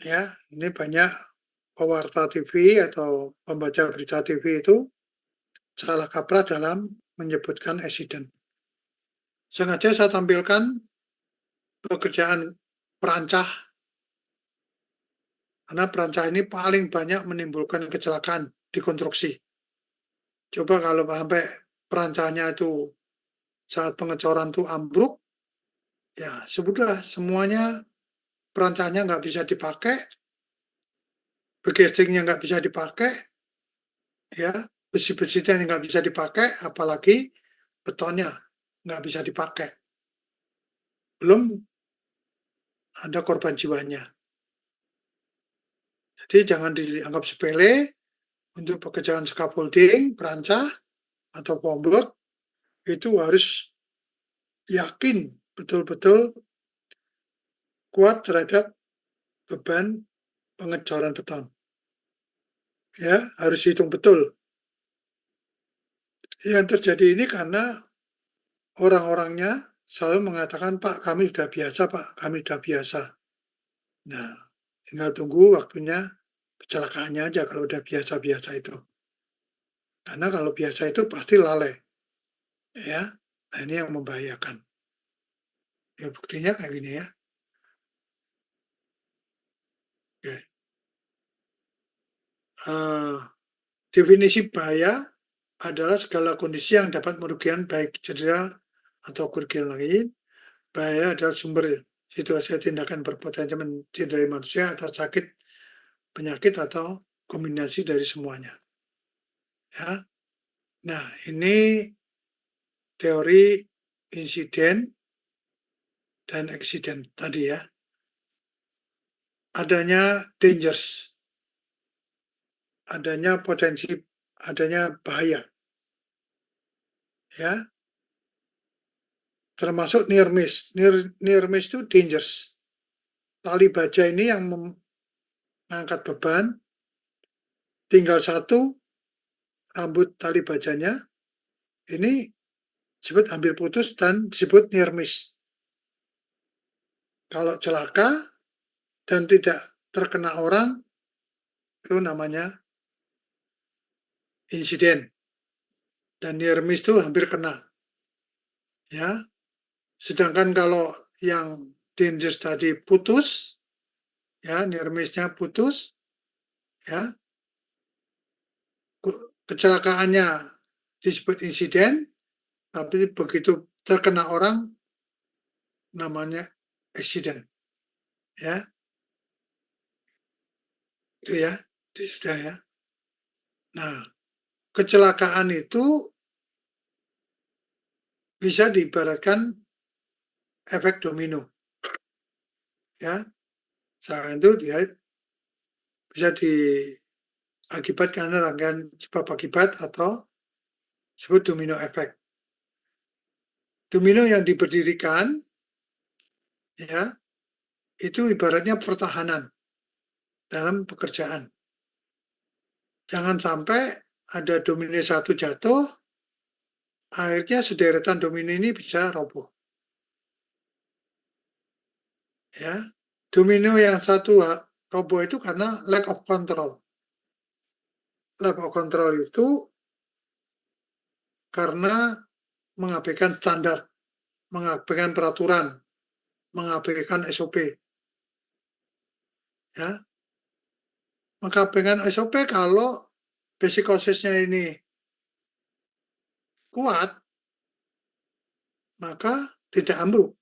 [SPEAKER 2] Ya, ini banyak pewarta TV atau pembaca berita TV itu salah kaprah dalam menyebutkan eksiden. Sengaja saya tampilkan pekerjaan perancah, karena perancah ini paling banyak menimbulkan kecelakaan di konstruksi. Coba kalau sampai perancahnya itu saat pengecoran itu ambruk, ya sudah semuanya perancahnya nggak bisa dipakai, bagasingnya nggak bisa dipakai, ya besi-besinya nggak bisa dipakai, apalagi betonnya nggak bisa dipakai. Belum ada korban jiwanya. Jadi jangan dianggap sepele untuk pekerjaan scaffolding, perancah, atau pembuat, itu harus yakin betul-betul kuat terhadap beban pengecoran beton. Ya, harus hitung betul. Yang terjadi ini karena orang-orangnya selalu mengatakan, Pak, kami sudah biasa, Pak, kami sudah biasa. Nah, tinggal tunggu waktunya kecelakaannya aja kalau udah biasa-biasa itu. Karena kalau biasa itu pasti lalai. Ya, nah ini yang membahayakan. Ya, buktinya kayak gini ya. Oke. Definisi bahaya adalah segala kondisi yang dapat merugikan baik cedera atau kerugian lain. Bahaya adalah sumber situasi tindakan berpotensi mencederai manusia atau sakit, penyakit, atau kombinasi dari semuanya. Ya. Nah, ini teori insiden dan eksiden tadi ya. Adanya dangers, adanya potensi, adanya bahaya. Ya. Termasuk near miss. Near miss itu dangerous. Tali baja ini yang mengangkat beban, tinggal satu rambut tali bajanya, ini disebut hampir putus dan disebut near miss. Kalau celaka dan tidak terkena orang, itu namanya insiden. Dan near miss itu hampir kena. Ya. Sedangkan kalau yang dangerous tadi putus, ya, near miss-nya putus, ya, kecelakaannya disebut insiden, tapi begitu terkena orang namanya accident, ya. Itu ya, itu sudah ya. Nah, kecelakaan itu bisa diibaratkan efek domino, ya. Selain itu dia bisa diakibatkan rangkaian sebab akibat atau disebut domino efek. Domino yang diberdirikan, ya, itu ibaratnya pertahanan dalam pekerjaan. Jangan sampai ada domino satu jatuh, akhirnya sederetan domino ini bisa roboh. Ya, domino yang satu roboh itu karena lack of control. Lack of control itu karena mengabaikan standar, mengabaikan peraturan, mengabaikan SOP. Ya, mengabaikan SOP kalau basic causes-nya ini kuat, maka tidak ambruk.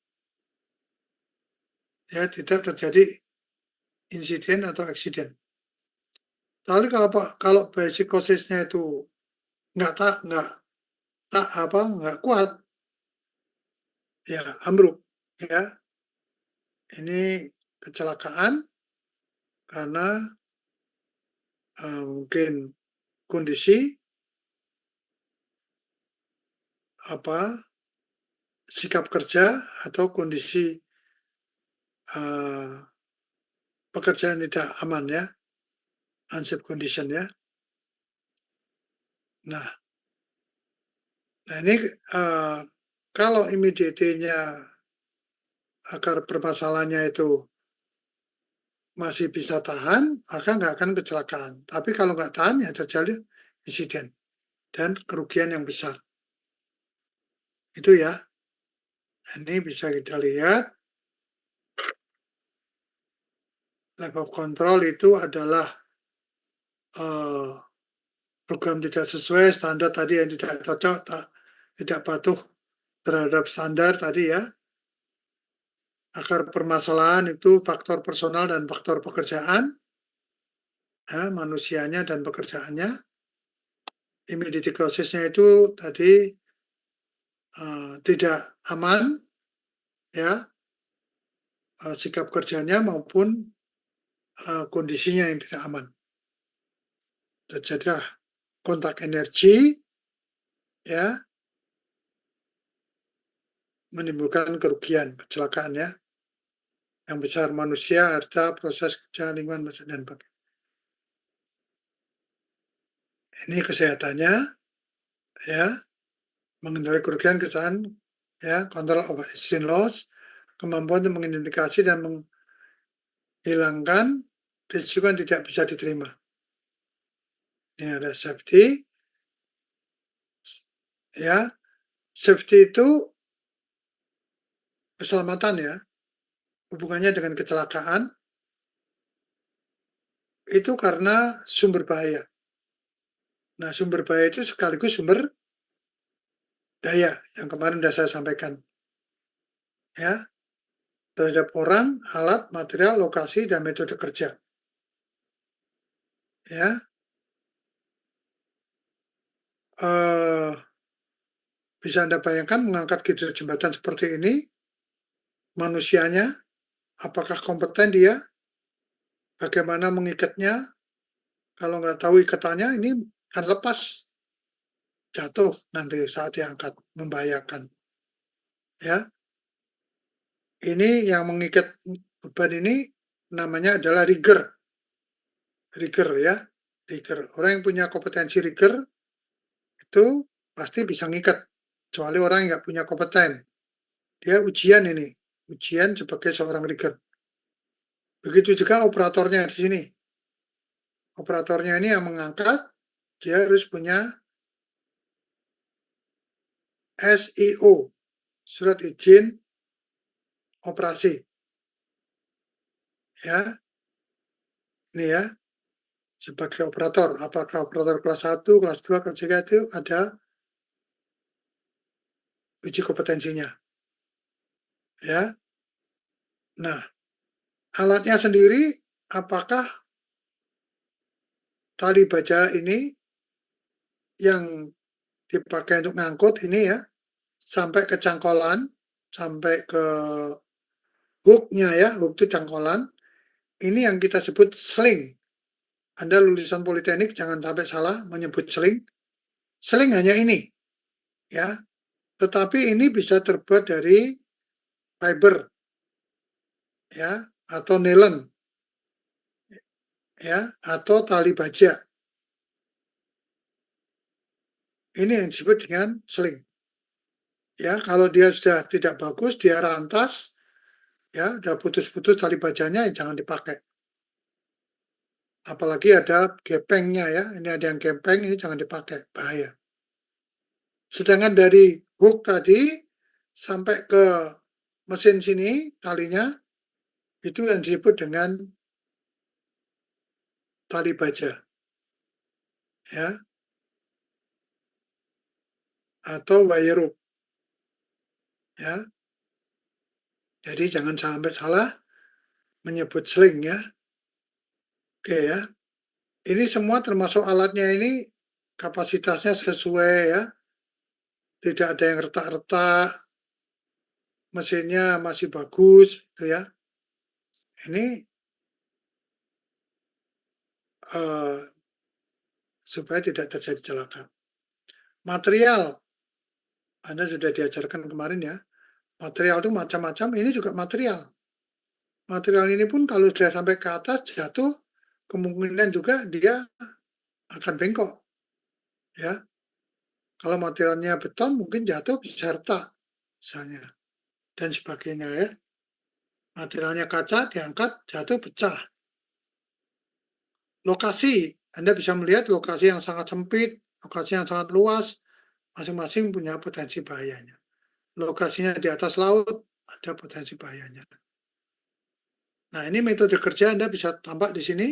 [SPEAKER 2] Ya, tidak terjadi insiden atau accident. Tapi kalau basic causes-nya itu nggak kuat, ya ambruk. Ya, ini kecelakaan karena mungkin kondisi sikap kerja atau kondisi pekerjaan tidak aman, ya, unsafe condition, ya. Nah ini kalau immediate-nya akar permasalahannya itu masih bisa tahan, maka nggak akan kecelakaan. Tapi kalau nggak tahan, ya terjadi insiden dan kerugian yang besar. Itu ya. Ini bisa kita lihat. Lack of control itu adalah program tidak sesuai, standar tadi yang tidak cocok, tidak patuh terhadap standar tadi, ya. Akar permasalahan itu faktor personal dan faktor pekerjaan, ya, manusianya dan pekerjaannya. Immediate causes-nya itu tadi tidak aman, ya, sikap kerjanya maupun kondisinya yang tidak aman. Terjadilah kontak energi, ya, menimbulkan kerugian, kecelakaan, ya, yang besar manusia, harta, proses kerja, lingkungan, dan sebagainya. Ini kesehatannya, ya, mengendalikan kerugian, kesalahan, ya, control of accident loss, kemampuan untuk mengidentifikasi dan menghilangkan risiko yang tidak bisa diterima. Ini ada safety, ya. Safety itu keselamatan, ya. Hubungannya dengan kecelakaan itu karena sumber bahaya. Nah, sumber bahaya itu sekaligus sumber daya yang kemarin sudah saya sampaikan, ya, terhadap orang, alat, material, lokasi, dan metode kerja, ya. Bisa Anda bayangkan mengangkat gitar jembatan seperti ini, manusianya, apakah kompeten dia, bagaimana mengikatnya, kalau nggak tahu ikatannya, ini akan lepas, jatuh nanti saat diangkat, membahayakan, ya. Ini yang mengikat beban ini namanya adalah rigger, ya, rigger. Orang yang punya kompetensi rigger itu pasti bisa ngikat, kecuali orang yang nggak punya kompeten. Dia ujian ini, ujian sebagai seorang rigger. Begitu juga operatornya di sini. operatornya ini yang mengangkat, dia harus punya SIO, surat izin operasi. Ya, ini ya, sebagai operator, apakah operator kelas 1, kelas 2, kelas 3 itu ada uji kompetensinya. Ya. Nah, alatnya sendiri, apakah tali baja ini yang dipakai untuk ngangkut ini ya, sampai ke cangkolan, sampai ke hooknya ya, hook itu cangkolan, ini yang kita sebut sling. Anda lulusan politeknik jangan sampai salah menyebut sling. Sling hanya ini, ya. Tetapi ini bisa terbuat dari fiber, ya, atau nylon, ya, atau tali baja. Ini yang disebut dengan sling. Ya, kalau dia sudah tidak bagus, dia rantas, ya, udah putus-putus tali bajanya, ya jangan dipakai. Apalagi ada gepengnya ya, ini ada yang gepeng, ini jangan dipakai, bahaya. Sedangkan dari hook tadi sampai ke mesin sini talinya itu yang disebut dengan tali baja, ya, atau wire rope, ya. Jadi jangan sampai salah menyebut sling ya. Oke ya. Ini semua termasuk alatnya ini kapasitasnya sesuai ya. Tidak ada yang retak-retak. Mesinnya masih bagus gitu ya. Ini supaya tidak terjadi celaka. Material, Anda sudah diajarkan kemarin ya. Material itu macam-macam, ini juga material. Material ini pun kalau sudah sampai ke atas jatuh, kemungkinan juga dia akan bengkok. Ya. Kalau materialnya beton mungkin jatuh bisa retak misalnya dan sebagainya ya. Materialnya kaca diangkat jatuh pecah. Lokasi, Anda bisa melihat lokasi yang sangat sempit, lokasi yang sangat luas, masing-masing punya potensi bahayanya. Lokasinya di atas laut, ada potensi bahayanya. Nah, ini metode kerja Anda bisa tampak di sini.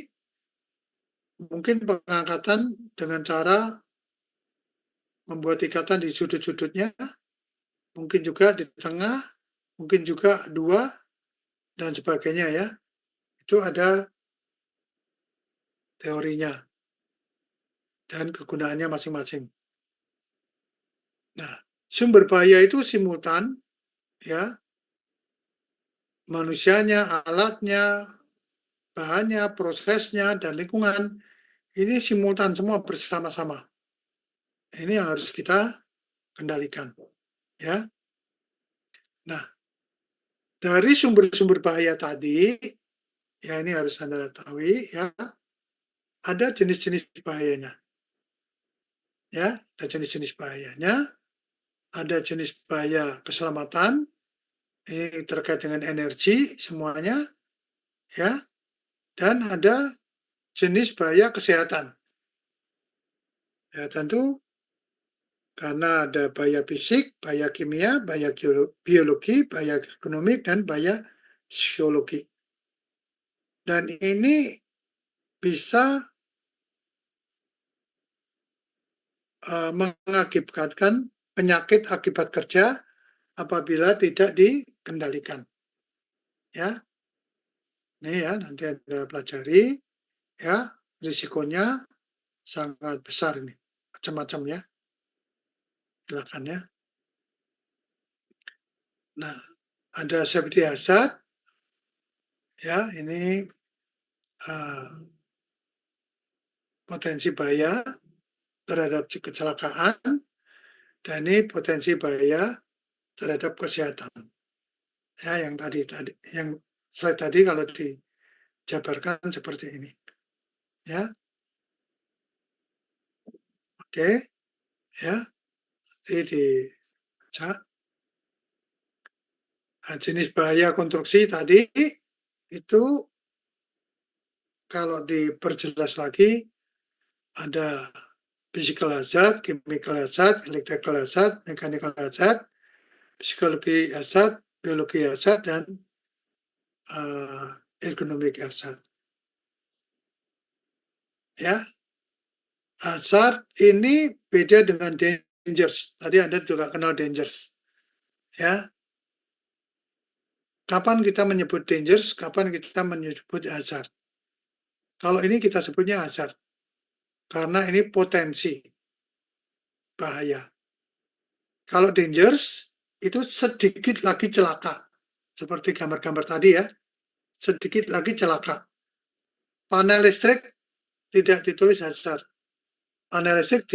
[SPEAKER 2] Mungkin pengangkatan dengan cara membuat ikatan di sudut-sudutnya, mungkin juga di tengah, mungkin juga dua, dan sebagainya ya. Itu ada teorinya dan kegunaannya masing-masing. Nah, sumber bahaya itu simultan, ya, manusianya, alatnya, bahannya, prosesnya, dan lingkungan, ini simultan semua bersama-sama. Ini yang harus kita kendalikan, ya. Nah, dari sumber-sumber bahaya tadi, ya ini harus Anda tahu, ya, ada jenis-jenis bahayanya. Ya, ada jenis-jenis bahayanya, ada jenis bahaya keselamatan, ini terkait dengan energi semuanya, ya, dan ada jenis bahaya kesehatan. Ya, tentu karena ada bahaya fisik, bahaya kimia, bahaya biologi, bahaya ekonomi, dan bahaya psikologi. Dan ini bisa mengakibatkan penyakit akibat kerja apabila tidak dikendalikan. Ya, ini ya nanti Anda pelajari ya, risikonya sangat besar ini, macam-macam ya. Silakan ya. Nah, ada safety hazard ya, ini potensi bahaya terhadap kecelakaan, dan ini potensi bahaya terhadap kesehatan. Ya, yang slide tadi kalau dijabarkan seperti ini. Ya. Oke. Ya. Jadi jenis bahaya konstruksi tadi itu kalau diperjelas lagi, ada physical hazard, chemical hazard, electrical hazard, mechanical hazard, psikologi hazard, biologi hazard, dan ergonomic hazard. Ya, hazard ini beda dengan dangers. Tadi Anda juga kenal dangers. Ya, kapan kita menyebut dangers, kapan kita menyebut hazard. Kalau ini kita sebutnya hazard, karena ini potensi bahaya. Kalau dangers, itu sedikit lagi celaka. Seperti gambar-gambar tadi ya, sedikit lagi celaka. Panel listrik tidak ditulis hazard. Panel listrik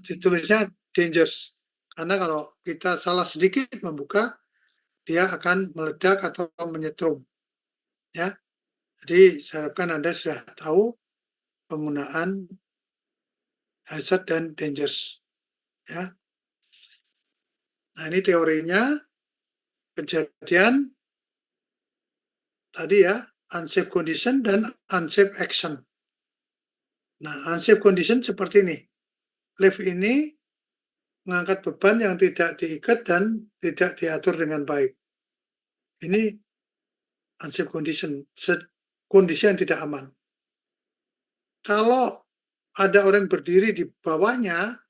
[SPEAKER 2] ditulisnya dangers. Karena kalau kita salah sedikit membuka, dia akan meledak atau menyetrum. Ya. Jadi saya harapkan Anda sudah tahu penggunaan hazard dan dangers. Ya. Nah, ini teorinya. Kejadian tadi ya, unsafe condition dan unsafe action. Nah, unsafe condition seperti ini. Lift ini mengangkat beban yang tidak diikat dan tidak diatur dengan baik. Ini unsafe condition, kondisi yang tidak aman. Kalau ada orang berdiri di bawahnya,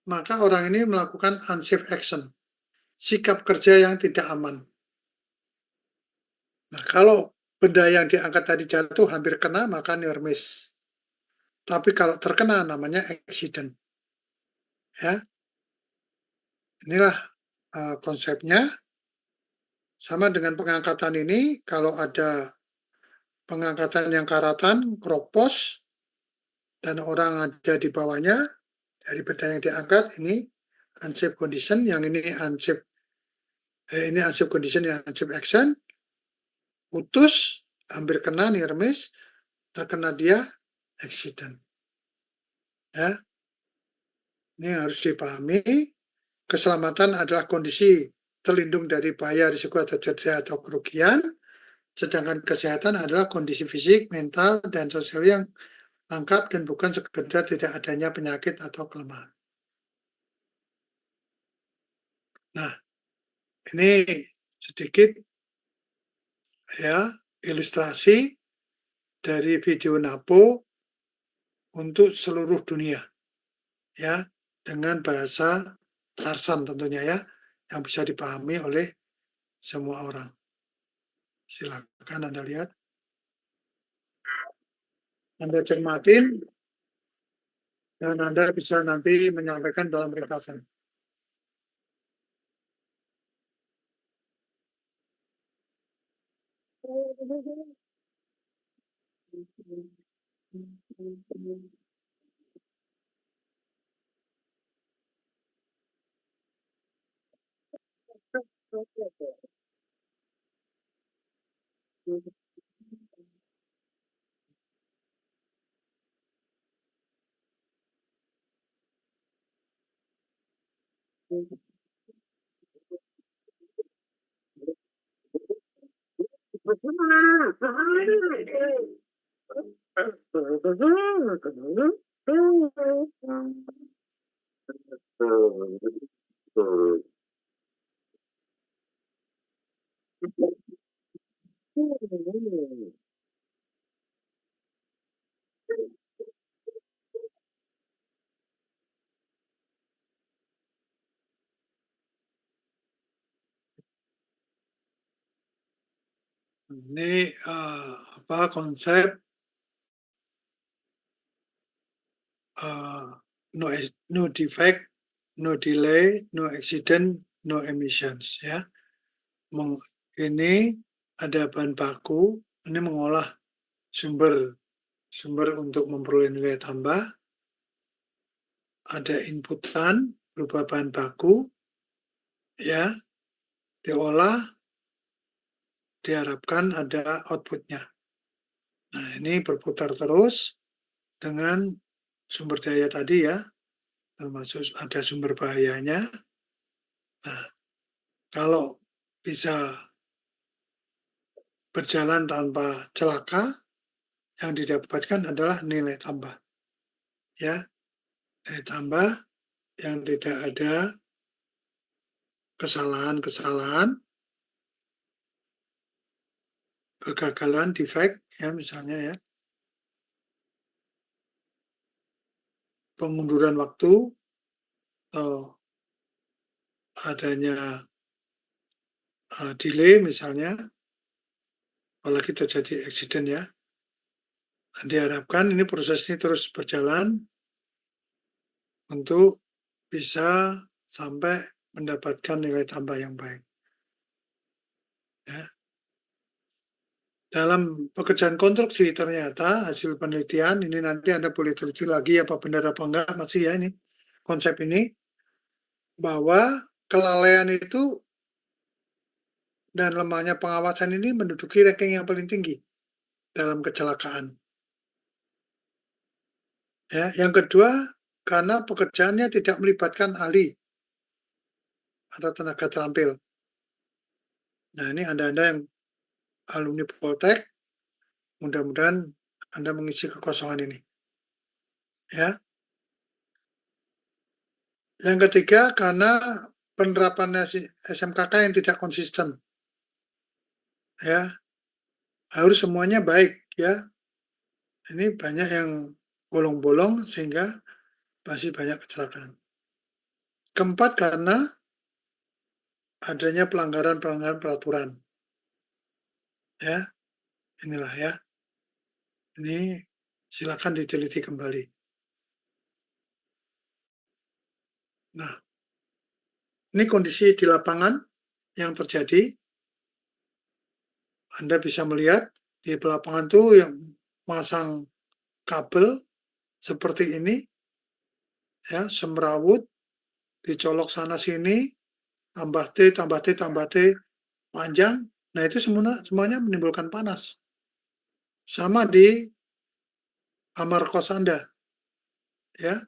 [SPEAKER 2] maka orang ini melakukan unsafe action, sikap kerja yang tidak aman. Nah, kalau benda yang diangkat tadi jatuh hampir kena, maka near miss. Tapi kalau terkena namanya accident. Ya, inilah konsepnya. Sama dengan pengangkatan ini, kalau ada pengangkatan yang karatan, kropos, dan orang ada di bawahnya, dari benda yang diangkat, ini unsafe condition, yang ini unsafe condition, yang unsafe action, putus, hampir kena, near miss, terkena dia, accident. Ya, ini harus dipahami. Keselamatan adalah kondisi terlindung dari bahaya, risiko atau cedera atau kerugian, sedangkan kesehatan adalah kondisi fisik, mental, dan sosial yang lengkap dan bukan sekedar tidak adanya penyakit atau kelemahan. Nah, ini sedikit ya ilustrasi dari video NAPO untuk seluruh dunia, ya, dengan bahasa Tarsan tentunya ya, yang bisa dipahami oleh semua orang. Silakan Anda lihat. Anda cermatin, dan Anda bisa nanti menyampaikan dalam ringkasan. Ini konsep no defect, no delay, no accident, no emissions ya. Ini ada bahan baku, ini mengolah sumber untuk memperoleh nilai tambah. Ada inputan berupa bahan baku ya, diolah, diharapkan ada outputnya. Nah, ini berputar terus dengan sumber daya tadi ya, termasuk ada sumber bahayanya. Nah, kalau bisa berjalan tanpa celaka, yang didapatkan adalah nilai tambah. Ya, nilai tambah yang tidak ada kesalahan-kesalahan, kegagalan, defect, ya misalnya ya, pengunduran waktu, atau adanya delay misalnya, apalagi terjadi accident ya. Diharapkan ini proses ini terus berjalan untuk bisa sampai mendapatkan nilai tambah yang baik. Ya. Dalam pekerjaan konstruksi ternyata hasil penelitian, ini nanti Anda boleh teliti lagi apa benar apa enggak, masih ya ini konsep ini, bahwa kelalaian itu dan lemahnya pengawasan ini menduduki ranking yang paling tinggi dalam kecelakaan. Ya, yang kedua, karena pekerjaannya tidak melibatkan ahli atau tenaga terampil. Nah, ini Anda-Anda yang alumni Poltek, mudah-mudahan Anda mengisi kekosongan ini. Ya. Yang ketiga, karena penerapan SMKK yang tidak konsisten. Ya. Harus semuanya baik, ya. Ini banyak yang bolong-bolong sehingga masih banyak kecelakaan. Keempat, karena adanya pelanggaran-pelanggaran peraturan. Ya, inilah ya. Ini silakan diteliti kembali. Nah, ini kondisi di lapangan yang terjadi. Anda bisa melihat di lapangan itu yang masang kabel seperti ini, ya, semrawut, dicolok sana sini, tambah T, panjang. Nah, itu semuanya menimbulkan panas. Sama di kamar kos Anda. Ya.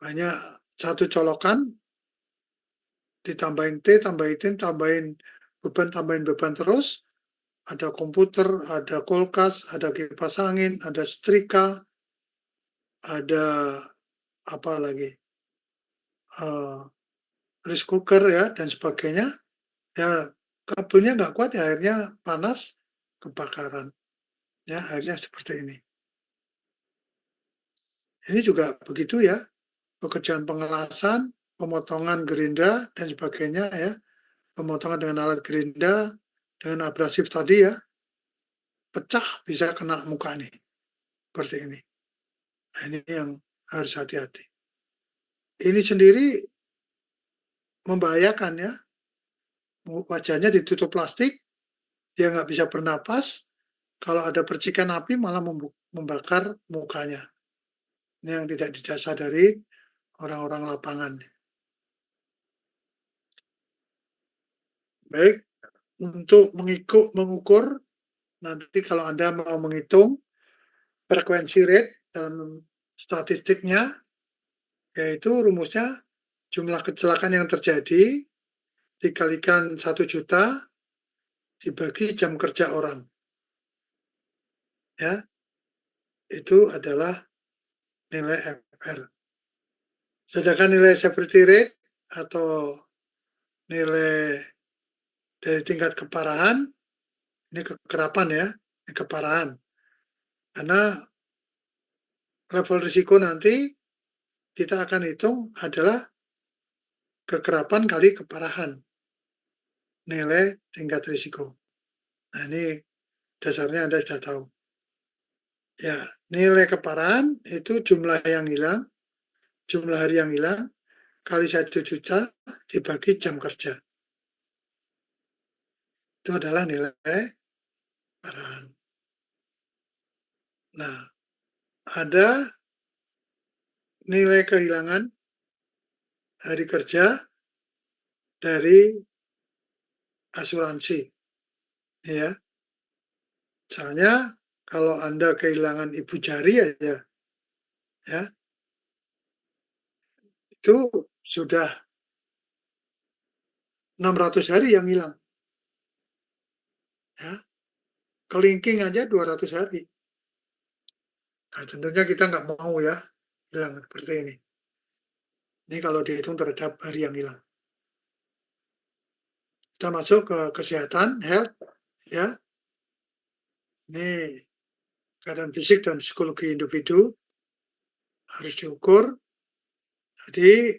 [SPEAKER 2] Banyak satu colokan, ditambahin T, tambahin beban terus. Ada komputer, ada kulkas, ada kipas angin, ada setrika, ada apa lagi, rice cooker ya, dan sebagainya. Ya, kabelnya nggak kuat ya, akhirnya panas, kebakaran. Ya, akhirnya seperti ini. Ini juga begitu ya, pekerjaan pengelasan, pemotongan gerinda, dan sebagainya ya, pemotongan dengan alat gerinda, dengan abrasif tadi ya, pecah bisa kena muka nih, seperti ini. Nah, ini yang harus hati-hati. Ini sendiri membahayakan ya, wajahnya ditutup plastik, dia nggak bisa bernapas, kalau ada percikan api malah membakar mukanya. Ini yang tidak disadari orang-orang lapangan. Baik, untuk mengukur, nanti kalau Anda mau menghitung frekuensi rate dalam statistiknya, yaitu rumusnya jumlah kecelakaan yang terjadi dikalikan 1 juta dibagi jam kerja orang. Ya, itu adalah nilai FR. Sedangkan nilai severity rate atau nilai dari tingkat keparahan, ini kekerapan ya, ini keparahan. Karena level risiko nanti kita akan hitung adalah kekerapan kali keparahan, nilai tingkat risiko. Nah, ini dasarnya Anda sudah tahu. Ya, nilai keparahan itu jumlah yang hilang, jumlah hari yang hilang, kali 1 juta dibagi jam kerja. Itu adalah nilai keparahan. Nah, ada nilai kehilangan hari kerja dari asuransi. Ya. Misalnya kalau Anda kehilangan ibu jari aja, ya, itu sudah 600 hari yang hilang. Ya. Kelingking aja 200 hari. Nah, tentunya kita nggak mau ya hilang seperti ini. Ini kalau dihitung terhadap hari yang hilang. Kita masuk ke kesehatan, health, ya. Ini keadaan fisik dan psikologi individu harus diukur. Jadi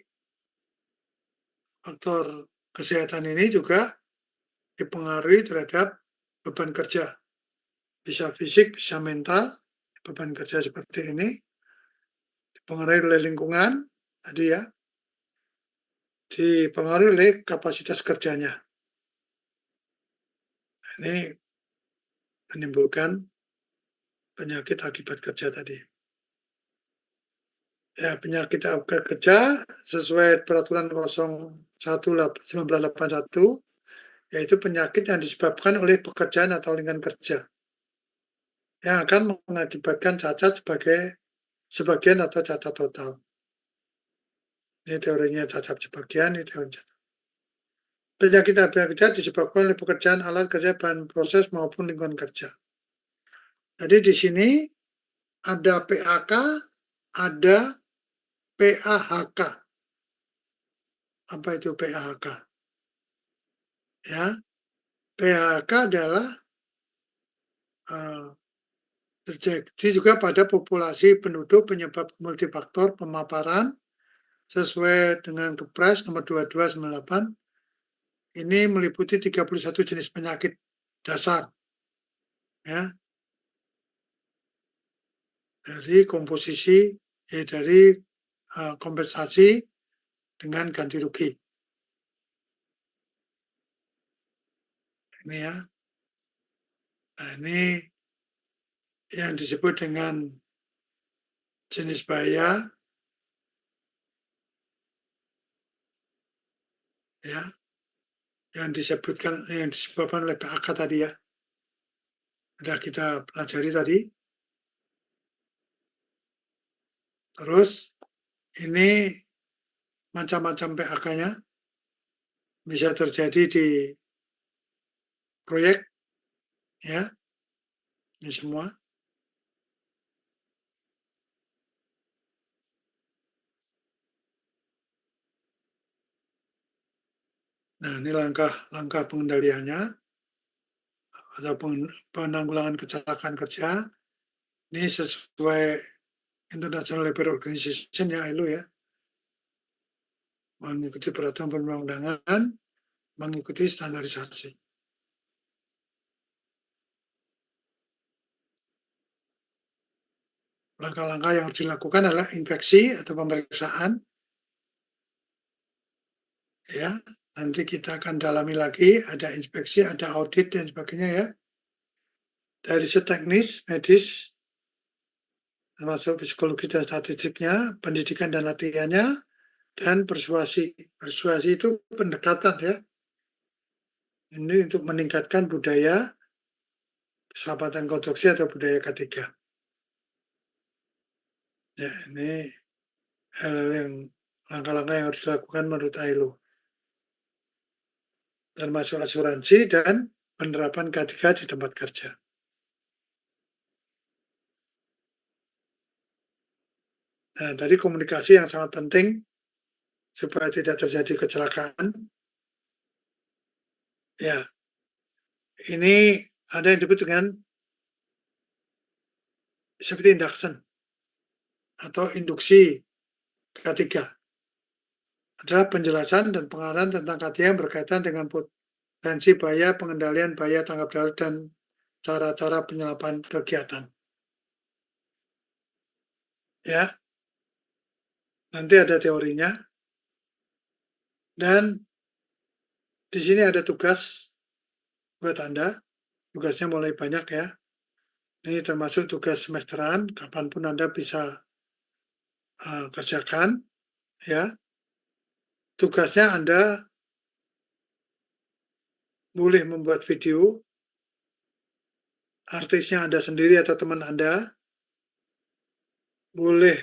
[SPEAKER 2] faktor kesehatan ini juga dipengaruhi terhadap beban kerja. Bisa fisik, bisa mental, beban kerja seperti ini. Dipengaruhi oleh lingkungan, tadi ya. Dipengaruhi oleh kapasitas kerjanya. Ini menimbulkan penyakit akibat kerja tadi. Ya, penyakit akibat kerja sesuai peraturan 01/1981 yaitu penyakit yang disebabkan oleh pekerjaan atau lingkungan kerja yang akan mengakibatkan cacat sebagai sebagian atau cacat total. Ini teorinya cacat sebagian, ini teori cacat. Penyakit akibat kerja disebabkan oleh pekerjaan, alat kerja, bahan proses maupun lingkungan kerja. Jadi di sini ada PAK, ada PAHK. Apa itu PAHK? Ya, PAHK adalah terjadi juga pada populasi penduduk penyebab multifaktor pemaparan sesuai dengan Kepres nomor 2298. Ini meliputi 31 jenis penyakit dasar. Ya. Dari komposisi, dari kompensasi dengan ganti rugi. Ini ya. Nah, ini yang disebut dengan jenis bahaya, ya, yang disebabkan oleh PAK tadi ya. Sudah kita pelajari tadi. Terus ini macam-macam PAK-nya bisa terjadi di proyek, ya, ini semua. Nah, ini langkah pengendaliannya atau penanggulangan kecelakaan kerja. Ini sesuai International Labour Organization ya, ILO ya. Mengikuti peraturan perundang-undangan, mengikuti standarisasi. Langkah-langkah yang harus dilakukan adalah infeksi atau pemeriksaan. Ya, nanti kita akan dalami lagi, ada inspeksi, ada audit dan sebagainya ya. Dari sisi teknis, medis, termasuk psikologi dan statistiknya, pendidikan dan latihannya, dan persuasi. Persuasi itu pendekatan ya. Ini untuk meningkatkan budaya keselamatan konstruksi atau budaya K3. Ya, ini hal yang langkah-langkah yang harus dilakukan menurut ILO. Termasuk asuransi dan penerapan K3 di tempat kerja. Nah, tadi komunikasi yang sangat penting supaya tidak terjadi kecelakaan. Ya, ini ada yang disebut dengan seperti induction atau induksi K3. Adalah penjelasan dan pengarahan tentang K3 yang berkaitan dengan potensi bahaya, pengendalian bahaya, tanggap darurat, dan cara-cara penyelesaian kegiatan. Ya, nanti ada teorinya. Dan di sini ada tugas buat Anda. Tugasnya mulai banyak ya. Ini termasuk tugas semesteran, kapanpun Anda bisa kerjakan. Ya, tugasnya Anda boleh membuat video, artisnya Anda sendiri atau teman Anda, boleh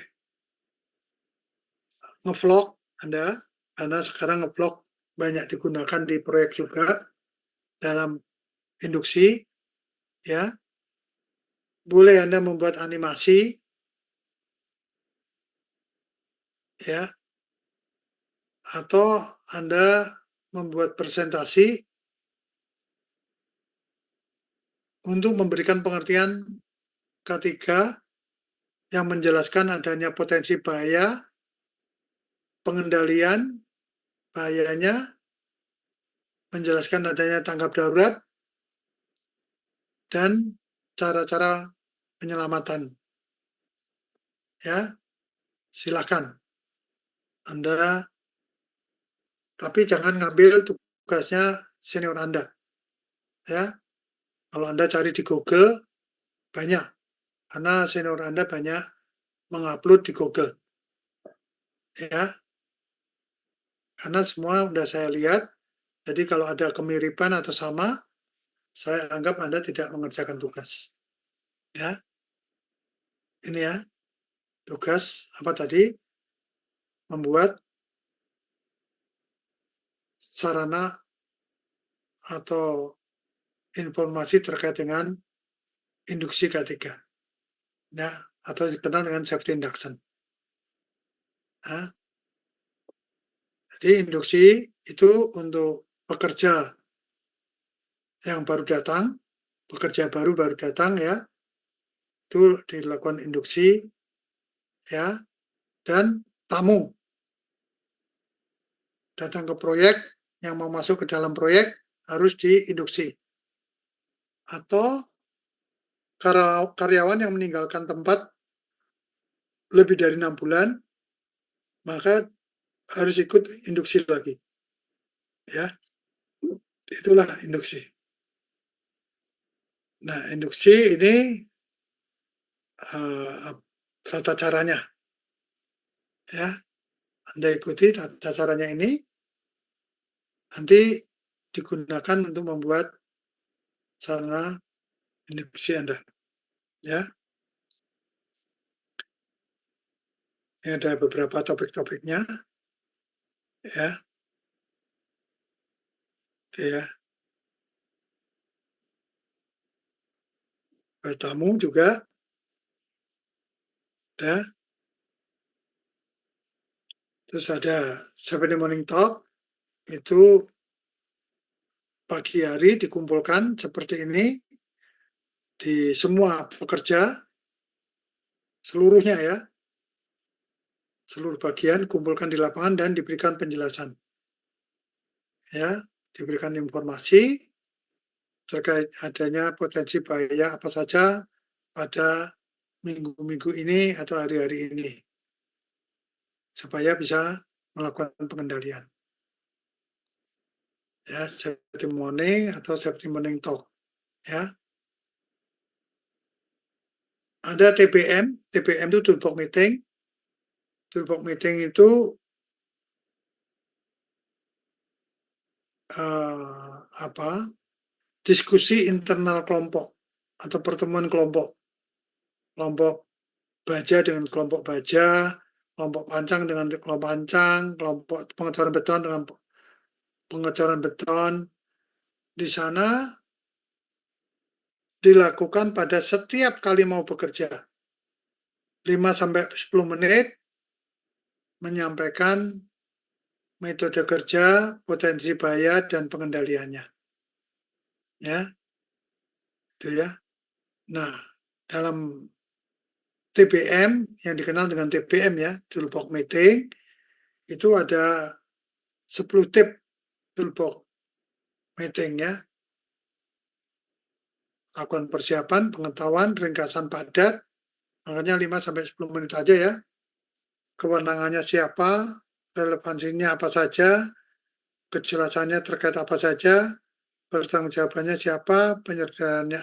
[SPEAKER 2] ngevlog Anda, karena sekarang ngevlog banyak digunakan di proyek juga dalam induksi, ya. Boleh Anda membuat animasi, ya, atau Anda membuat presentasi untuk memberikan pengertian K3 yang menjelaskan adanya potensi bahaya, pengendalian bahayanya, menjelaskan adanya tanggap darurat, dan cara-cara penyelamatan. Ya, silakan Anda, tapi jangan ngambil tugasnya senior Anda. Ya, kalau Anda cari di Google banyak, karena senior Anda banyak mengupload di Google. Ya, karena semua sudah saya lihat. Jadi kalau ada kemiripan atau sama, saya anggap Anda tidak mengerjakan tugas. Ya, ini ya, tugas apa tadi? Membuat sarana atau informasi terkait dengan induksi K3. Ya, atau dikenal dengan safety induction. Ya. Jadi induksi itu untuk pekerja yang baru datang, pekerja baru datang ya, itu dilakukan induksi ya, dan tamu datang ke proyek yang mau masuk ke dalam proyek harus diinduksi. Atau karyawan yang meninggalkan tempat lebih dari 6 bulan, maka harus ikut induksi lagi. Ya, itulah induksi. Nah, induksi ini tata caranya. Ya, Anda ikuti tata caranya ini, nanti digunakan untuk membuat sarana induksi Anda. Ya, ini ada beberapa topik-topiknya. Ya, ya. Tamu juga. Ya. Terus ada 7 morning talk, itu pagi hari dikumpulkan seperti ini di semua pekerja, seluruhnya ya, seluruh bagian kumpulkan di lapangan dan diberikan penjelasan. Ya, diberikan informasi terkait adanya potensi bahaya apa saja pada minggu-minggu ini atau hari-hari ini, supaya bisa melakukan pengendalian. Ya, safety morning atau safety morning talk. Ya, ada TPM itu toolbox meeting. Toolbox meeting itu diskusi internal kelompok atau pertemuan kelompok baja dengan kelompok baja, kelompok pancang dengan kelompok pancang, kelompok pengecoran beton dengan pengecoran beton. Di sana dilakukan pada setiap kali mau bekerja 5-10 menit menyampaikan metode kerja, potensi bahaya, dan pengendaliannya. Ya, itu ya. Nah, dalam TPM yang dikenal dengan TPM ya, toolbox meeting, itu ada 10 tip toolbox meeting ya. Lakukan persiapan, pengetahuan, ringkasan padat, makanya 5-10 menit aja ya. Kewenangannya siapa, relevansinya apa saja, kejelasannya terkait apa saja, bertanggung jawabannya siapa, penyertaannya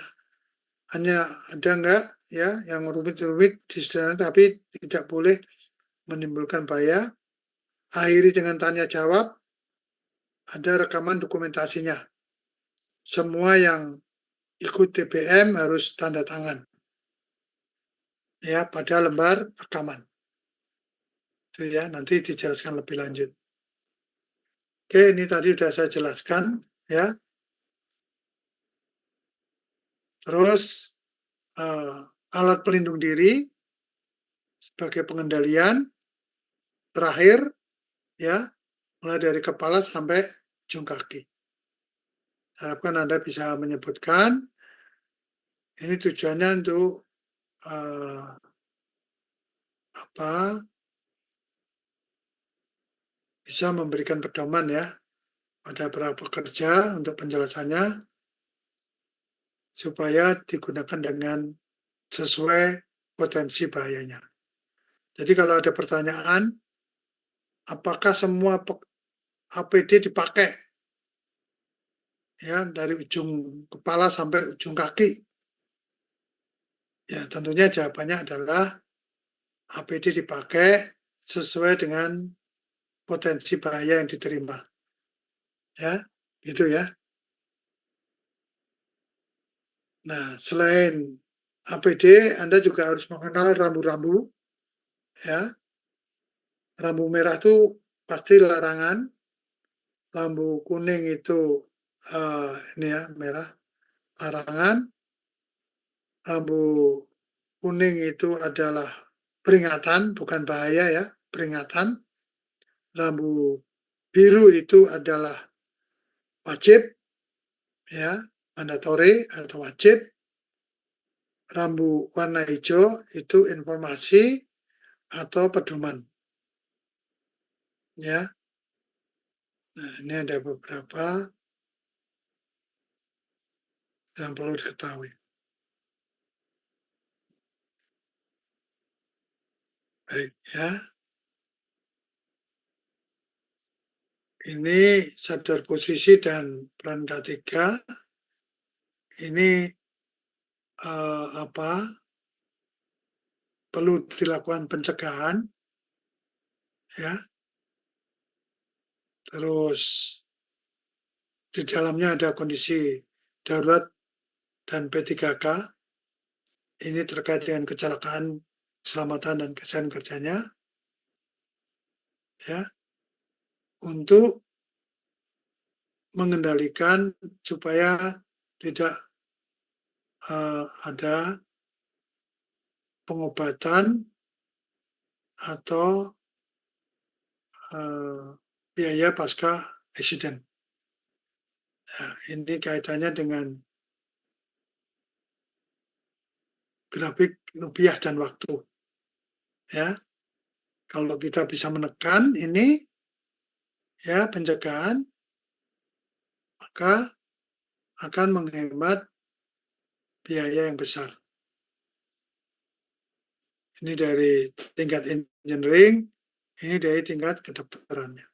[SPEAKER 2] hanya ada enggak ya yang rumit-rumit di sana, tapi tidak boleh menimbulkan bahaya. Akhiri dengan tanya jawab, ada rekaman dokumentasinya. Semua yang ikut TPM harus tanda tangan ya pada lembar rekaman. Itu ya, nanti dijelaskan lebih lanjut. Oke, ini tadi sudah saya jelaskan ya. Terus alat pelindung diri sebagai pengendalian terakhir, ya, mulai dari kepala sampai ujung kaki. Harapkan Anda bisa menyebutkan. Ini tujuannya untuk bisa memberikan pedoman ya pada para pekerja untuk penjelasannya supaya digunakan dengan sesuai potensi bahayanya. Jadi kalau ada pertanyaan, apakah semua APD dipakai ya dari ujung kepala sampai ujung kaki? Ya, tentunya jawabannya adalah APD dipakai sesuai dengan potensi bahaya yang diterima. Ya, gitu ya. Nah, selain APD, Anda juga harus mengenal rambu-rambu. Ya, rambu merah itu pasti larangan. Lampu kuning itu ini ya merah larangan. Lampu kuning itu adalah peringatan, bukan bahaya ya, peringatan. Lampu biru itu adalah wajib, ya, mandatory atau wajib. Rambu warna hijau itu informasi atau pedoman. Ya. Nah, ini ada beberapa yang perlu diketahui. Baik, ya. Ini sadar posisi dan peranda 3. Ini perlu dilakukan pencegahan, ya. Terus di dalamnya ada kondisi darurat dan P3K. Ini terkait dengan kecelakaan, keselamatan dan kesehatan kerjanya, ya, untuk mengendalikan supaya tidak ada pengobatan atau biaya pasca accident. Ya, ini kaitannya dengan grafik rupiah dan waktu. Ya, kalau kita bisa menekan ini, ya, pencegahan, maka akan menghemat biaya yang besar. Ini dari tingkat engineering, ini dari tingkat kedokterannya.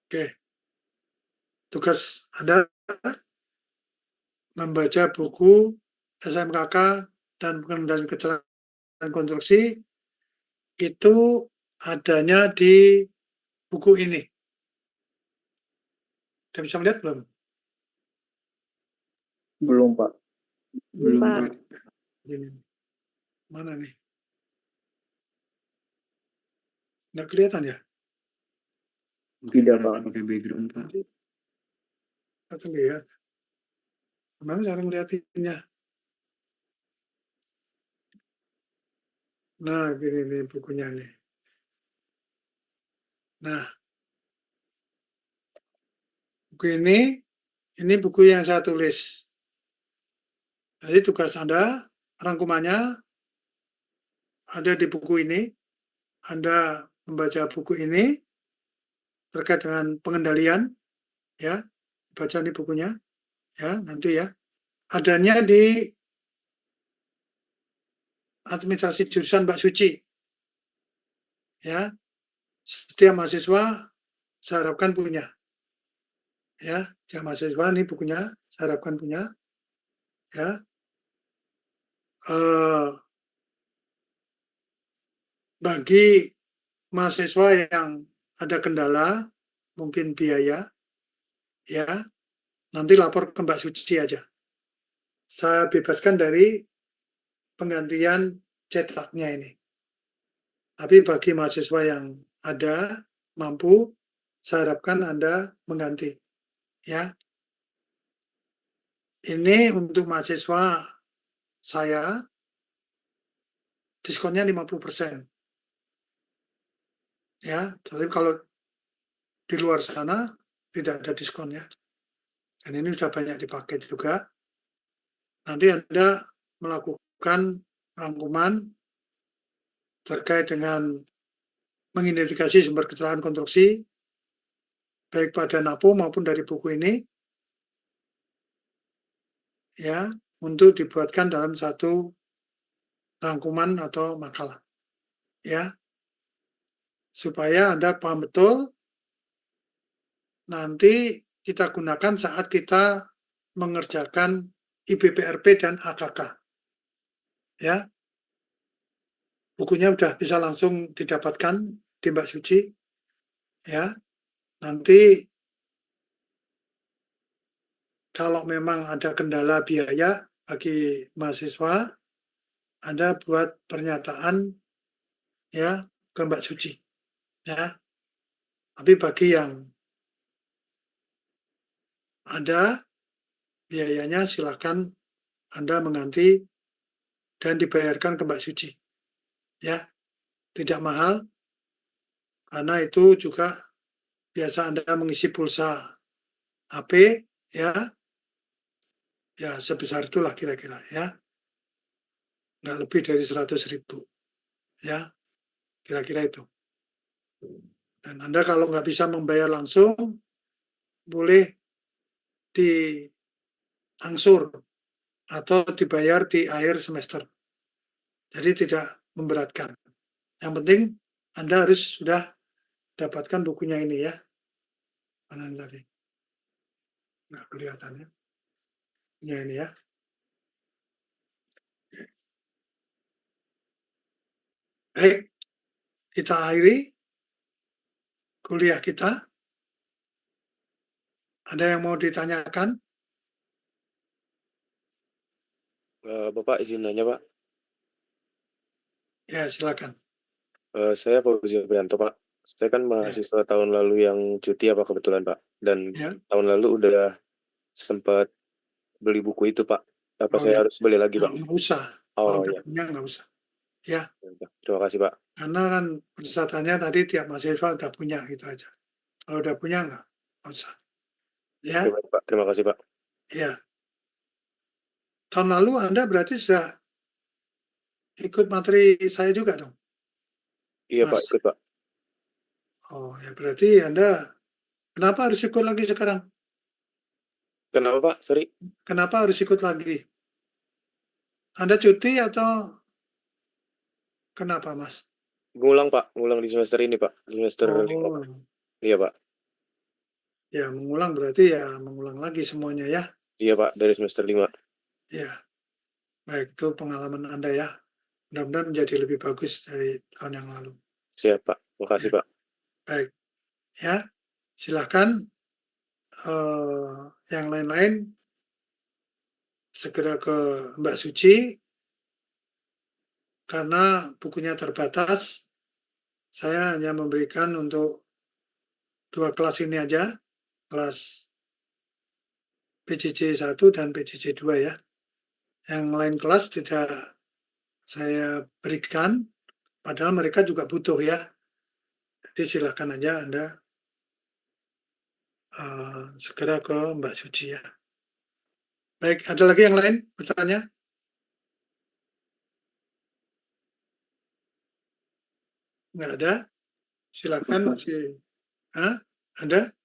[SPEAKER 2] Oke. Tugas Anda membaca buku SMKK dan pengendalian kecelakaan konstruksi itu adanya di buku ini. Sudah bisa melihat belum?
[SPEAKER 3] Belum, Pak.
[SPEAKER 1] Belum,
[SPEAKER 4] Pak.
[SPEAKER 1] Pak.
[SPEAKER 2] Ini. Mana nih? Nggak kelihatan ya?
[SPEAKER 3] Tidak, Pak.
[SPEAKER 1] Pakai background, Pak.
[SPEAKER 2] Nggak terlihat. Gimana cara ngeliatinnya? Nah, gini nih bukunya nih. Nah, buku ini buku yang saya tulis. Jadi tugas Anda, rangkumannya ada di buku ini. Anda membaca buku ini terkait dengan pengendalian, ya, baca nih bukunya, ya, nanti ya. Adanya di administrasi jurusan Mbak Suci, ya. Setiap mahasiswa saya harapkan punya, ya. Setiap mahasiswa ini bukunya saya harapkan punya, ya. Bagi mahasiswa yang ada kendala, mungkin biaya, ya, nanti lapor ke Mbak Suci aja. Saya bebaskan dari penggantian cetaknya ini. Tapi bagi mahasiswa yang ada, mampu, saya harapkan Anda mengganti. Ya. Ini untuk mahasiswa saya diskonnya 50%. Ya, tapi kalau di luar sana tidak ada diskonnya. Dan ini sudah banyak dipakai juga. Nanti Anda melakukan rangkuman terkait dengan mengidentifikasi sumber kecelakaan konstruksi, baik pada NAPO maupun dari buku ini, ya, untuk dibuatkan dalam satu rangkuman atau makalah, ya, supaya Anda paham betul. Nanti kita gunakan saat kita mengerjakan IBPRP dan AKK, ya. Bukunya udah bisa langsung didapatkan di Mbak Suci, ya. Nanti kalau memang ada kendala biaya bagi mahasiswa, Anda buat pernyataan, ya, ke Mbak Suci, ya. Tapi bagi yang ada biayanya, silakan Anda mengganti dan dibayarkan ke Mbak Suci, ya. Tidak mahal, karena itu juga biasa Anda mengisi pulsa HP, ya, ya sebesar itulah kira-kira, ya, nggak lebih dari 100.000, ya, kira-kira itu. Dan Anda kalau nggak bisa membayar langsung, boleh diangsur atau dibayar di akhir semester. Jadi tidak memberatkan. Yang penting Anda harus sudah dapatkan bukunya ini, ya. Mana ini tadi? Nggak kelihatan, ya. Bukunya ini, ya. Baik, kita akhiri kuliah kita. Ada yang mau ditanyakan?
[SPEAKER 7] Bapak izin nanya, Pak.
[SPEAKER 2] Ya, silakan.
[SPEAKER 7] Saya Fauzi Prianto, Pak. Saya kan mahasiswa tahun lalu yang cuti, apa kebetulan, Pak. Dan
[SPEAKER 2] Ya.
[SPEAKER 7] tahun lalu udah sempat beli buku itu, Pak. Apa
[SPEAKER 2] Oh,
[SPEAKER 7] saya
[SPEAKER 2] ya.
[SPEAKER 7] harus beli lagi, Pak?
[SPEAKER 2] Nggak usah.
[SPEAKER 7] Oh,
[SPEAKER 2] Kalau
[SPEAKER 7] ya.
[SPEAKER 2] punya nggak usah. Ya,
[SPEAKER 7] Terima kasih, Pak.
[SPEAKER 2] karena kan persyaratannya tadi tiap mahasiswa udah punya, gitu aja. Kalau udah punya nggak usah. Ya,
[SPEAKER 7] Oke, Pak. Terima kasih, Pak.
[SPEAKER 2] ya. Tahun lalu Anda berarti sudah ikut materi saya juga dong?
[SPEAKER 7] Iya,
[SPEAKER 2] Mas.
[SPEAKER 7] Pak. Ikut, Pak.
[SPEAKER 2] Oh, ya berarti Anda kenapa harus ikut lagi sekarang?
[SPEAKER 7] Kenapa, Pak? Sorry.
[SPEAKER 2] Kenapa harus ikut lagi? Anda cuti atau kenapa, Mas?
[SPEAKER 7] Ngulang, Pak. Ngulang di semester ini, Pak. Di semester 5, Pak.
[SPEAKER 2] Oh,
[SPEAKER 7] Iya, Pak.
[SPEAKER 2] ya mengulang berarti ya mengulang lagi semuanya, ya.
[SPEAKER 7] Iya, Pak. Dari semester 5.
[SPEAKER 2] Ya, baik, itu pengalaman Anda, ya. Mudah-mudahan menjadi lebih bagus dari tahun yang lalu.
[SPEAKER 7] Siap, Pak. Makasih, Pak.
[SPEAKER 2] Baik, ya. Silahkan yang lain-lain segera ke Mbak Suci, karena bukunya terbatas. Saya hanya memberikan untuk 2 kelas ini aja, kelas PJJ 1 dan PJJ 2, ya. Yang lain kelas tidak saya berikan, padahal mereka juga butuh, ya. Jadi silakan aja Anda segera ke Mbak Suci, ya. Baik, ada lagi yang lain bertanya? Nggak ada? Silakan masih. Ada?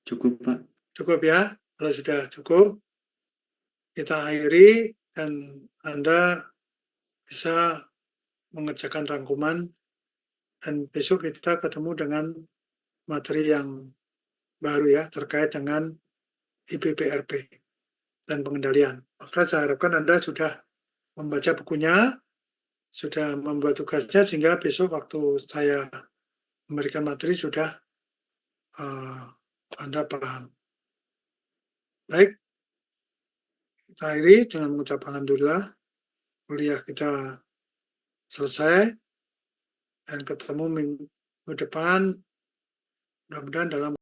[SPEAKER 1] Cukup, Pak.
[SPEAKER 2] Cukup, ya. Kalau sudah cukup, kita akhiri dan Anda bisa mengerjakan rangkuman, dan besok kita ketemu dengan materi yang baru, ya, terkait dengan IBPRP dan pengendalian. Maka saya harapkan Anda sudah membaca bukunya, sudah membuat tugasnya, sehingga besok waktu saya memberikan materi sudah Anda paham. Baik, kita akhiri dengan mengucap alhamdulillah, kuliah kita selesai, dan ketemu minggu depan, mudah-mudahan dalam